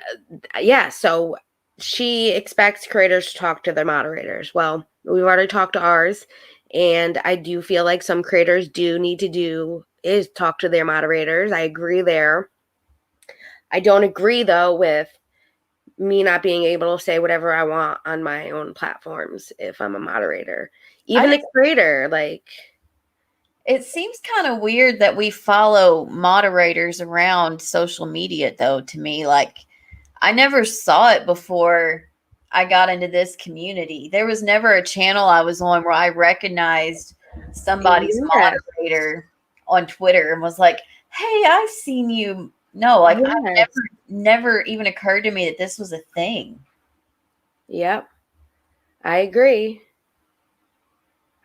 Speaker 1: yeah, so she expects creators to talk to their moderators. Well, we've already talked to ours. And I do feel like some creators do need to do is talk to their moderators. I agree there. I don't agree, though, with me not being able to say whatever I want on my own platforms if I'm a moderator. Even a creator, like...
Speaker 2: It seems kind of weird that we follow moderators around social media, though, to me. Like, I never saw it before I got into this community. There was never a channel I was on where I recognized somebody's moderator on Twitter and was like, hey, I've seen you. No, like, yes. Never even occurred to me that this was a thing.
Speaker 1: Yep. I agree.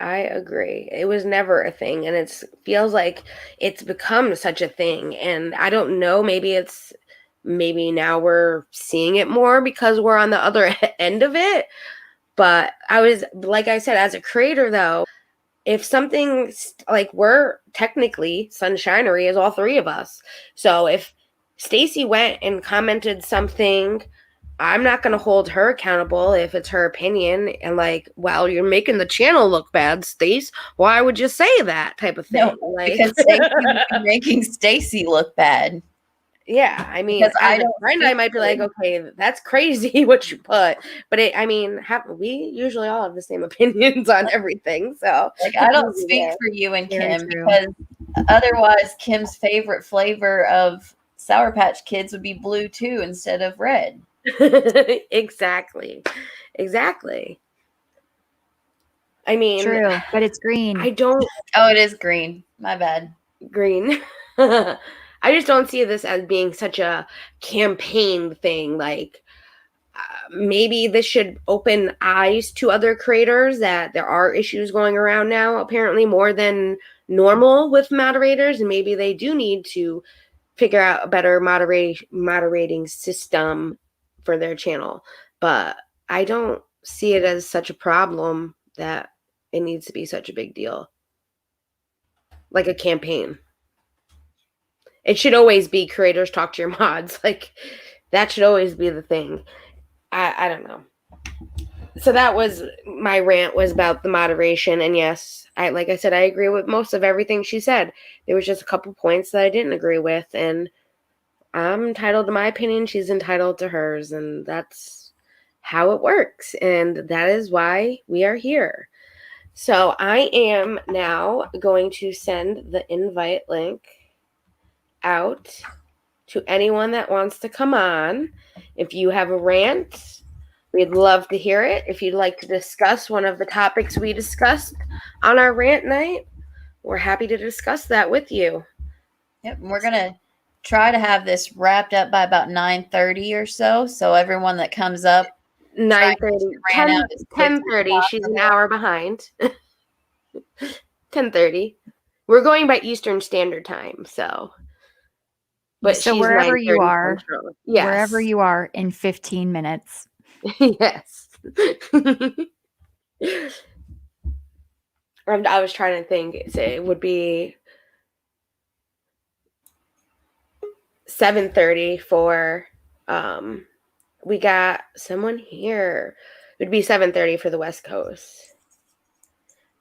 Speaker 1: It was never a thing, and it feels like it's become such a thing. And I don't know, maybe now we're seeing it more because we're on the other end of it. But like I said, as a creator, though, if something, like, we're technically Sunshinery is all three of us. So if Stacy went and commented something, I'm not going to hold her accountable if it's her opinion. And like, well, you're making the channel look bad, Stace. Why would you say that type of thing?
Speaker 2: No, because Stacy would be making Stacy look bad.
Speaker 1: Yeah, I mean, as a friend, I might be like, okay, that's crazy what you put. But we usually all have the same opinions on everything. So,
Speaker 2: like, I don't speak for you and Kim, because otherwise Kim's favorite flavor of Sour Patch Kids would be blue too instead of red.
Speaker 1: Exactly. I mean,
Speaker 3: true, but it's green.
Speaker 2: Oh, it is green. My bad.
Speaker 1: Green. I just don't see this as being such a campaign thing. Like, maybe this should open eyes to other creators that there are issues going around now, apparently more than normal with moderators, and maybe they do need to figure out a better moderating system for their channel. But I don't see it as such a problem that it needs to be such a big deal. Like a campaign. It should always be creators talk to your mods. Like, that should always be the thing. I don't know. So that was my rant, was about the moderation. And yes, like I said, I agree with most of everything she said. There was just a couple points that I didn't agree with, and I'm entitled to my opinion. She's entitled to hers, and that's how it works. And that is why we are here. So I am now going to send the invite link out to anyone that wants to come on. If you have a rant, we'd love to hear it. If you'd like to discuss one of the topics we discussed on our rant night, we're happy to discuss that with you.
Speaker 2: Yep, and we're gonna try to have this wrapped up by about 9:30 or so. So everyone that comes up,
Speaker 1: 9:30, 10:30. She's an hour behind. 10:30. We're going by Eastern Standard Time, so. But
Speaker 3: so
Speaker 1: she's
Speaker 3: wherever you are,
Speaker 1: yes.
Speaker 3: wherever you are in 15 minutes.
Speaker 1: Yes. I was trying to think. It would be 7:30 for. We got someone here. It would be 7:30 for the West Coast.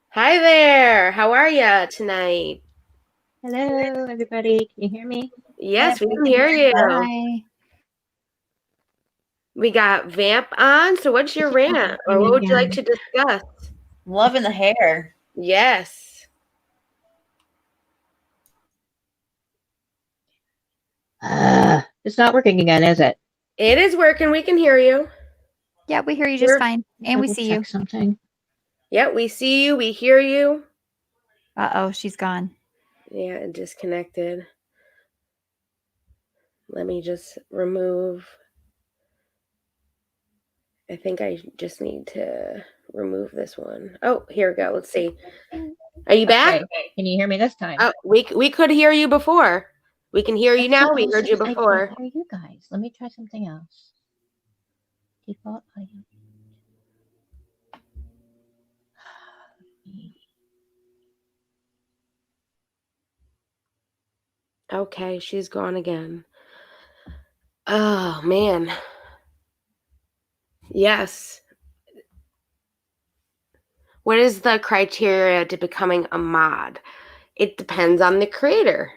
Speaker 1: Hi there. How are you tonight?
Speaker 4: Hello, everybody. Can you hear me?
Speaker 1: Yes, we can hear you.
Speaker 3: Hi.
Speaker 1: We got Vamp on. So what's your rant? Or what would you like to discuss?
Speaker 2: Loving the hair.
Speaker 1: Yes.
Speaker 4: It's not working again, is it?
Speaker 1: It is working. We can hear you.
Speaker 3: Yeah, we hear you just fine. And we see you.
Speaker 4: Something.
Speaker 1: Yeah, we see you. We hear you.
Speaker 3: Uh-oh, she's gone.
Speaker 1: Yeah, it disconnected. Let me just remove. I think I just need to remove this one. Oh, here we go. Let's see. Are you back?
Speaker 4: Okay. Can you hear me this time?
Speaker 1: Oh, we could hear you before. We can hear you now. We heard you before.
Speaker 4: I can't hear you guys. Let me try something else. Default audio.
Speaker 1: Okay, she's gone again. Oh, man. Yes. What is the criteria to becoming a mod? It depends on the creator.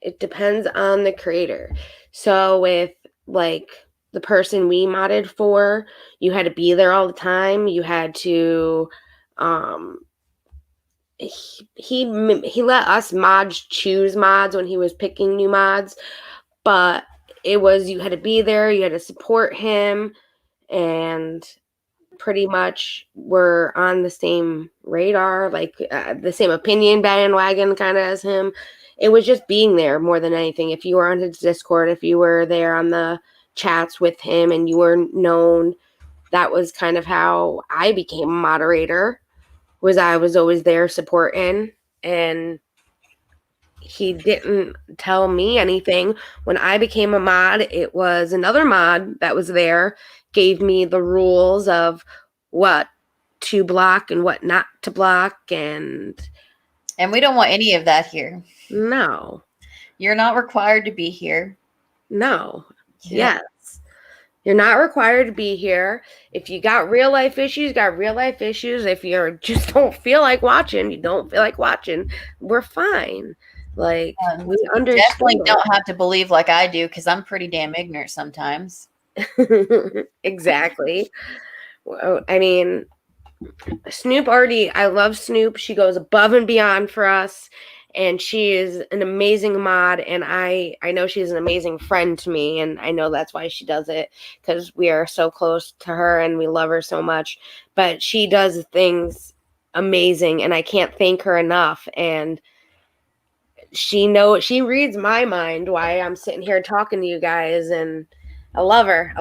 Speaker 1: It depends on the creator. So with like the person we modded for, you had to be there all the time. You had to he let us mods choose mods when he was picking new mods, but it was you had to be there, you had to support him, and pretty much were on the same radar, like the same opinion bandwagon kind of as him. It was just being there more than anything. If you were on his Discord, if you were there on the chats with him and you were known, that was kind of how I became a moderator, was I was always there supporting, and he didn't tell me anything. When I became a mod, it was another mod that was there, gave me the rules of what to block and what not to block, and
Speaker 2: we don't want any of that here.
Speaker 1: no.
Speaker 2: You're not required to be here.
Speaker 1: No.
Speaker 2: Yeah.
Speaker 1: Yes. You're not required to be here. If you got real life issues, got real life issues. If you just don't feel like watching, you don't feel like watching, we're fine. Like, we understand.
Speaker 2: Definitely don't have to believe like I do, because I'm pretty damn ignorant sometimes.
Speaker 1: Exactly. I mean, Snoop I love Snoop. She goes above and beyond for us, and she is an amazing mod, and I know she's an amazing friend to me, and I know that's why she does it, because we are so close to her and we love her so much. But she does things amazing, and I can't thank her enough. And she reads my mind why I'm sitting here talking to you guys, and I love her.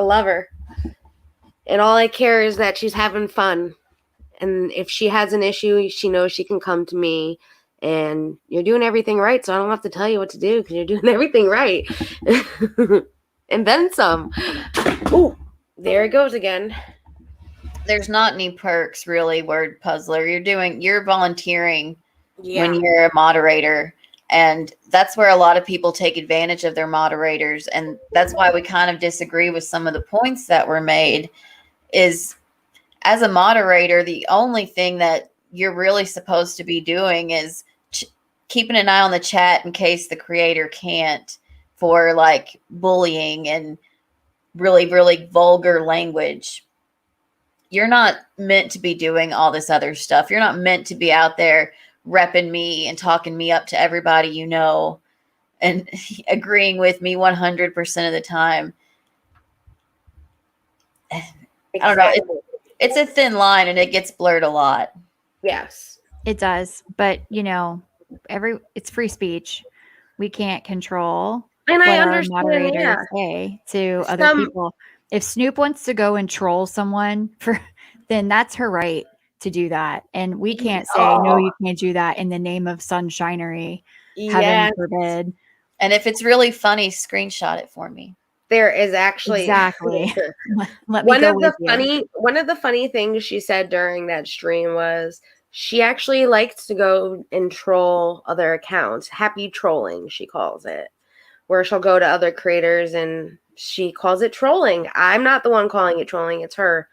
Speaker 1: And all I care is that she's having fun. And if she has an issue, she knows she can come to me. And you're doing everything right, so I don't have to tell you what to do, because you're doing everything right. And then some. Oh, there it goes again.
Speaker 2: There's not any perks, really, word puzzler. You're volunteering when you're a moderator. And that's where a lot of people take advantage of their moderators. And that's why we kind of disagree with some of the points that were made, is as a moderator, the only thing that you're really supposed to be doing is keeping an eye on the chat in case the creator can't, for like bullying and really, really vulgar language. You're not meant to be doing all this other stuff. You're not meant to be out there repping me and talking me up to everybody you know and agreeing with me 100% of the time.
Speaker 1: Exactly.
Speaker 2: I don't know. It's a thin line and it gets blurred a lot.
Speaker 1: Yes.
Speaker 3: It does, but it's free speech. We can't control
Speaker 1: And
Speaker 3: what
Speaker 1: I
Speaker 3: our
Speaker 1: understand,
Speaker 3: moderators say to other
Speaker 1: Some-
Speaker 3: people. If Snoop wants to go and troll someone then that's her right to do that. And we can't say, no, you can't do that in the name of Sunshinery. Heaven
Speaker 1: Yes.
Speaker 3: forbid.
Speaker 2: And if it's really funny, screenshot it for me.
Speaker 1: There is actually
Speaker 3: Exactly. Let me go with you.
Speaker 1: One of the funny things she said during that stream was she actually likes to go and troll other accounts. Happy trolling, she calls it, where she'll go to other creators and she calls it trolling. I'm not the one calling it trolling, it's her.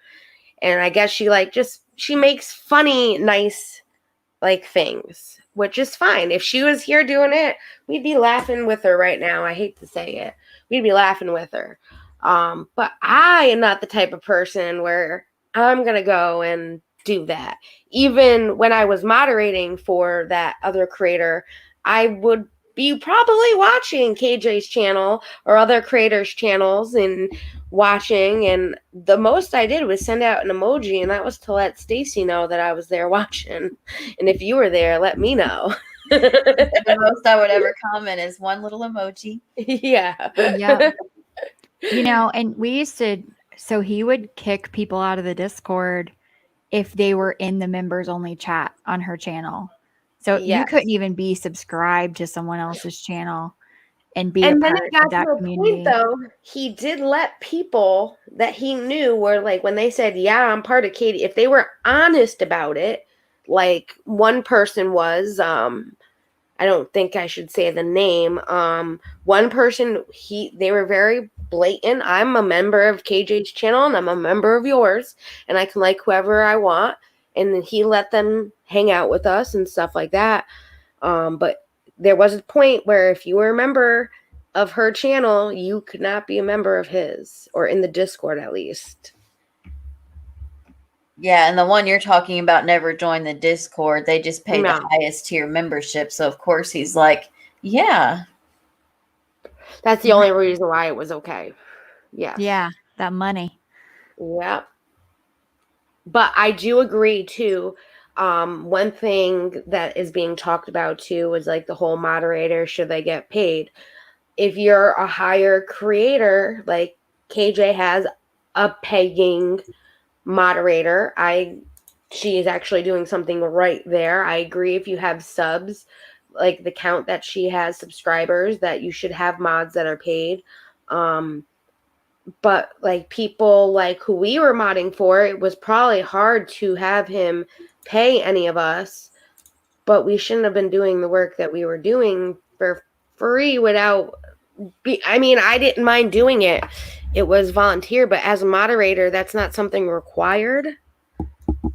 Speaker 1: And I guess she makes funny, nice things, which is fine. If she was here doing it, we'd be laughing with her right now. I hate to say it. We'd be laughing with her. But I am not the type of person where I'm going to go and do that. Even when I was moderating for that other creator, I would be probably watching KJ's channel or other creators' channels and watching, and the most I did was send out an emoji, and that was to let Stacy know that I was there watching. And if you were there, let me know.
Speaker 2: The most I would ever comment is one little emoji.
Speaker 1: Yeah.
Speaker 3: Yeah. And we used to, so he would kick people out of the Discord if they were in the members only chat on her channel. So you couldn't even be subscribed to someone else's channel and be a part of that community.
Speaker 1: Point, though, he did let people that he knew were when they said, yeah, I'm part of Katie, if they were honest about it, like one person was, I don't think I should say the name. One person, they were very blatant. I'm a member of KJ's channel and I'm a member of yours, and I can like whoever I want. And then he let them hang out with us and stuff like that. But there was a point where if you were a member of her channel, you could not be a member of his, or in the Discord at least.
Speaker 2: Yeah, and the one you're talking about never joined the Discord. They just paid the highest tier membership. So, of course, he's like, yeah.
Speaker 1: That's the only reason why it was okay. Yes.
Speaker 3: Yeah, that money.
Speaker 1: Yeah. But I do agree, too. One thing that is being talked about, too, is the whole moderator, should they get paid? If you're a higher creator, like KJ has a paying moderator, she is actually doing something right there. I agree. If you have subs, like the count that she has subscribers, that you should have mods that are paid. But people who we were modding for, it was probably hard to have him pay any of us, but we shouldn't have been doing the work that we were doing for free I didn't mind doing it. It was volunteer, but as a moderator, that's not something required.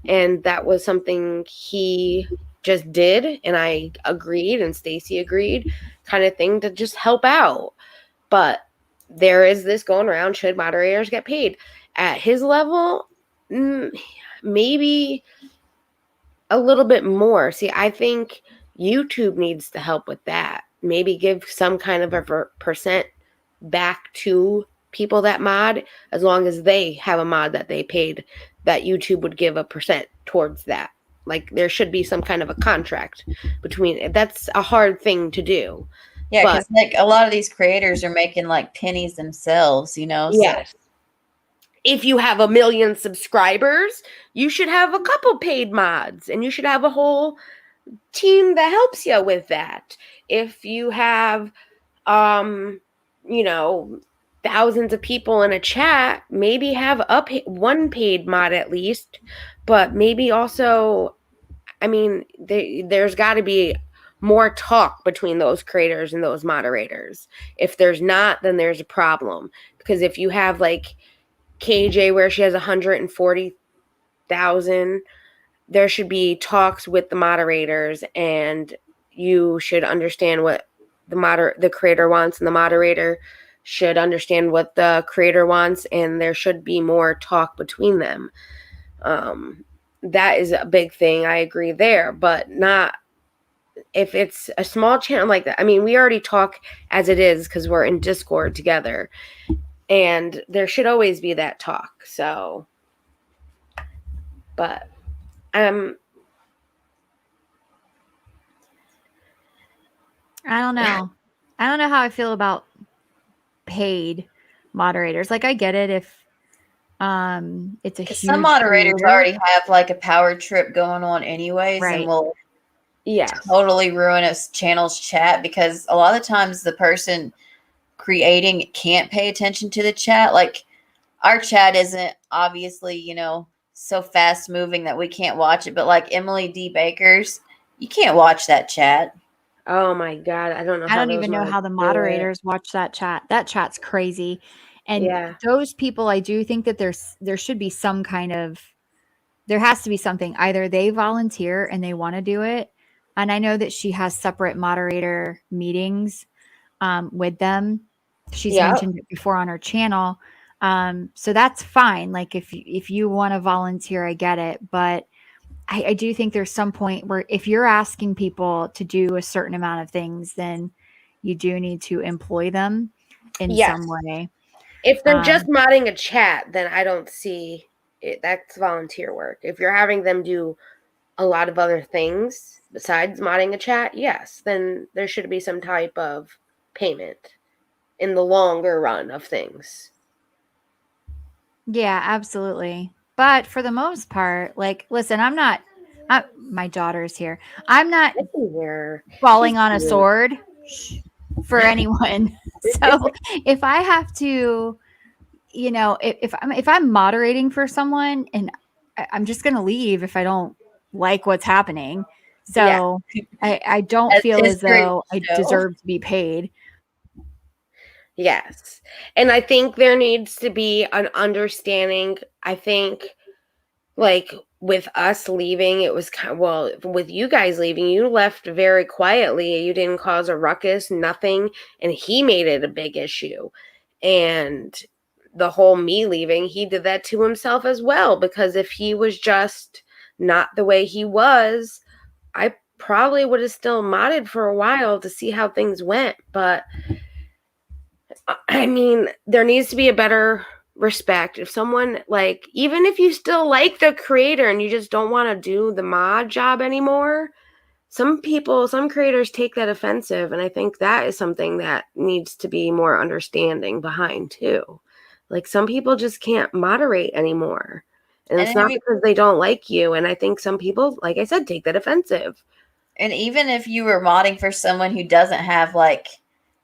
Speaker 1: And that was something he just did, and I agreed, and Stacy agreed, kind of thing, to just help out. But there is this going around, should moderators get paid? At his level, maybe a little bit more. See, I think YouTube needs to help with that. Maybe give some kind of a percent back to people that mod, as long as they have a mod that they paid, that YouTube would give a percent towards that. There should be some kind of a contract between. That's a hard thing to do.
Speaker 2: Yeah, because a lot of these creators are making pennies themselves,
Speaker 1: Yes. So. If you have 1 million subscribers, you should have a couple paid mods, and you should have a whole team that helps you with that. If you have, thousands of people in a chat, maybe have one paid mod at least, but maybe also, there's got to be more talk between those creators and those moderators. If there's not, then there's a problem. Because if you have KJ, where she has 140 1,000, there should be talks with the moderators, and you should understand what the creator wants, and the moderator should understand what the creator wants, and there should be more talk between them. That is a big thing. I agree there, but not if it's a small channel like that. I mean, we already talk as it is because we're in Discord together, and there should always be that talk. So, but
Speaker 3: I don't know. I don't know how I feel about paid moderators. Like, I get it if it's a huge
Speaker 2: Some moderators
Speaker 3: creator.
Speaker 2: already have like a power trip going on anyways,
Speaker 3: Right.
Speaker 2: and will
Speaker 1: yes,
Speaker 2: totally ruin a channel's chat, because a lot of times the person creating can't pay attention to the chat. Like, our chat isn't obviously, so fast moving that we can't watch it, but like Emily D. Baker's, you can't watch that chat.
Speaker 1: oh my God, I don't know.
Speaker 3: I don't even know how the moderators watch that chat. That chat's crazy. And
Speaker 1: Yeah.
Speaker 3: those people, I do think that there should be some kind of, there has to be something. Either they volunteer and they want to do it. And I know that she has separate moderator meetings with them. She's mentioned it before on her channel. So that's fine. Like, if you want to volunteer, I get it. But I do think there's some point where if you're asking people to do a certain amount of things, then you do need to employ them in some way.
Speaker 1: If they're just modding a chat, then I don't see it. That's volunteer work. If you're having them do a lot of other things besides modding a chat, yes, then there should be some type of payment in the longer run of things.
Speaker 3: Yeah, absolutely. But for the most part, like, listen, my daughter's here. I'm not falling on a sword for anyone. So if I have to, if I'm moderating for someone, and I'm just going to leave if I don't like what's happening. So I don't feel as though I deserve to be paid.
Speaker 1: Yes. And I think there needs to be an understanding. I think, like, with us leaving, it was with you guys leaving, you left very quietly. You didn't cause a ruckus, nothing. And he made it a big issue. And the whole me leaving, he did that to himself as well. Because if he was just not the way he was, I probably would have still modded for a while to see how things went. But I mean, there needs to be a better respect. If someone, like, even if you still like the creator and you just don't want to do the mod job anymore, some creators take that offensive, and I think that is something that needs to be more understanding behind too. Like, some people just can't moderate anymore, and it's not because they don't like you. And I think some people, like I said, take that offensive.
Speaker 2: And even if you were modding for someone who doesn't have like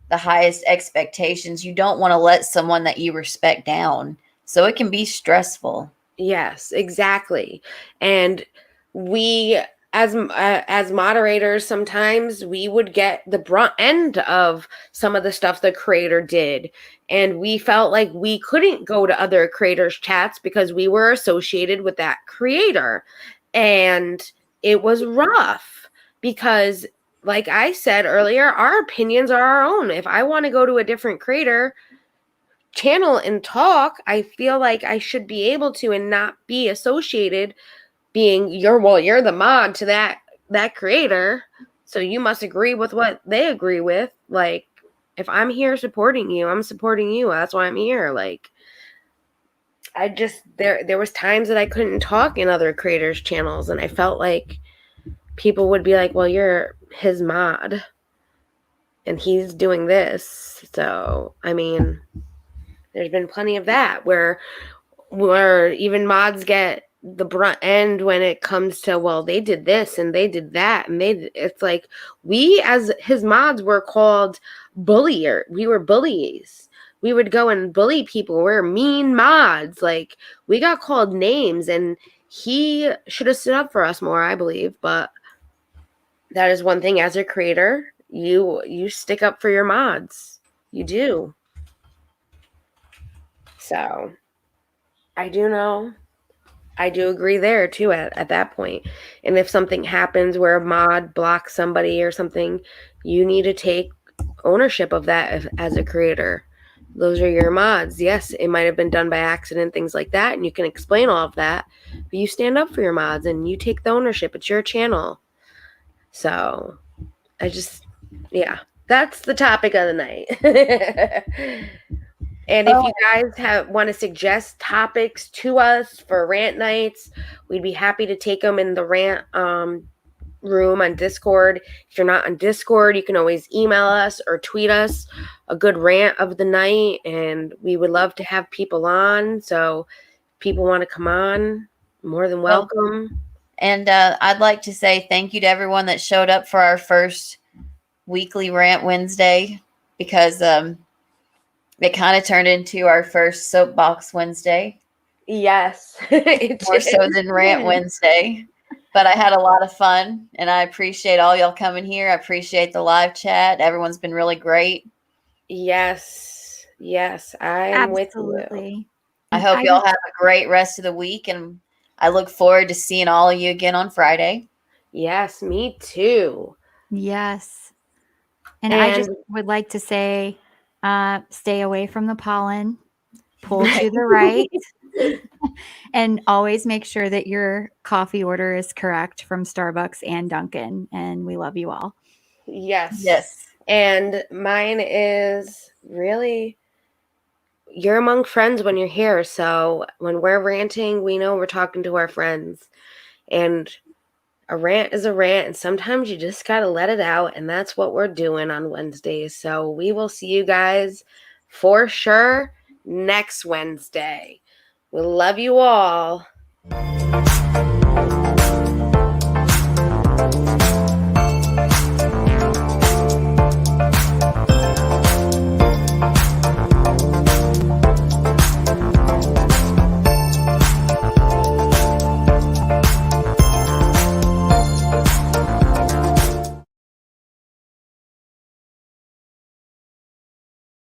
Speaker 2: the highest expectations, you don't want to let someone that you respect down. So it can be stressful.
Speaker 1: Yes, exactly. And we, as moderators, sometimes we would get the brunt end of some of the stuff the creator did. And we felt like we couldn't go to other creators' chats because we were associated with that creator. And it was rough because, like I said earlier, our opinions are our own. If I want to go to a different creator channel and talk, I feel like I should be able to, and not be associated being you're the mod to that creator, so you must agree with what they agree with. Like, if I'm here supporting you, I'm supporting you. That's why I'm here. Like, I just there was times that I couldn't talk in other creators' channels, and I felt like people would be like, well, you're his mod and he's doing this. So, I mean, there's been plenty of that where even mods get the brunt end when it comes to, well, they did this and they did that, and it's like, we as his mods were called bullier. We were bullies. We would go and bully people. We're mean mods. Like, we got called names, and he should have stood up for us more, I believe. But that is one thing, as a creator, you stick up for your mods. You do. So I do know I do agree there too at that point. And if something happens where a mod blocks somebody or something, you need to take ownership of that as a creator. Those are your mods. Yes, it might have been done by accident, things like that, and you can explain all of that. But you stand up for your mods and you take the ownership. It's your channel. So yeah, that's the topic of the night. And if you guys want to suggest topics to us for rant nights, we'd be happy to take them in the rant room on Discord. If you're not on Discord, you can always email us or tweet us a good rant of the night, and we would love to have people on. So if people want to come on, more than welcome.
Speaker 2: And I'd like to say thank you to everyone that showed up for our first weekly rant Wednesday, because it kind of turned into our first soapbox Wednesday.
Speaker 1: Yes.
Speaker 2: More so than rant Wednesday. But I had a lot of fun, and I appreciate all y'all coming here. I appreciate the live chat. Everyone's been really great.
Speaker 1: Yes. I am with you.
Speaker 2: I hope y'all have a great rest of the week, and I look forward to seeing all of you again on Friday.
Speaker 1: Yes, me too.
Speaker 3: Yes. And I just would like to say, stay away from the pollen, pull to the right, and always make sure that your coffee order is correct from Starbucks and Dunkin'. And we love you all.
Speaker 1: Yes. And mine is really, you're among friends when you're here. So when we're ranting, we know we're talking to our friends. And a rant is a rant, and sometimes you just got to let it out, and that's what we're doing on Wednesdays. So we will see you guys for sure next Wednesday. We love you all.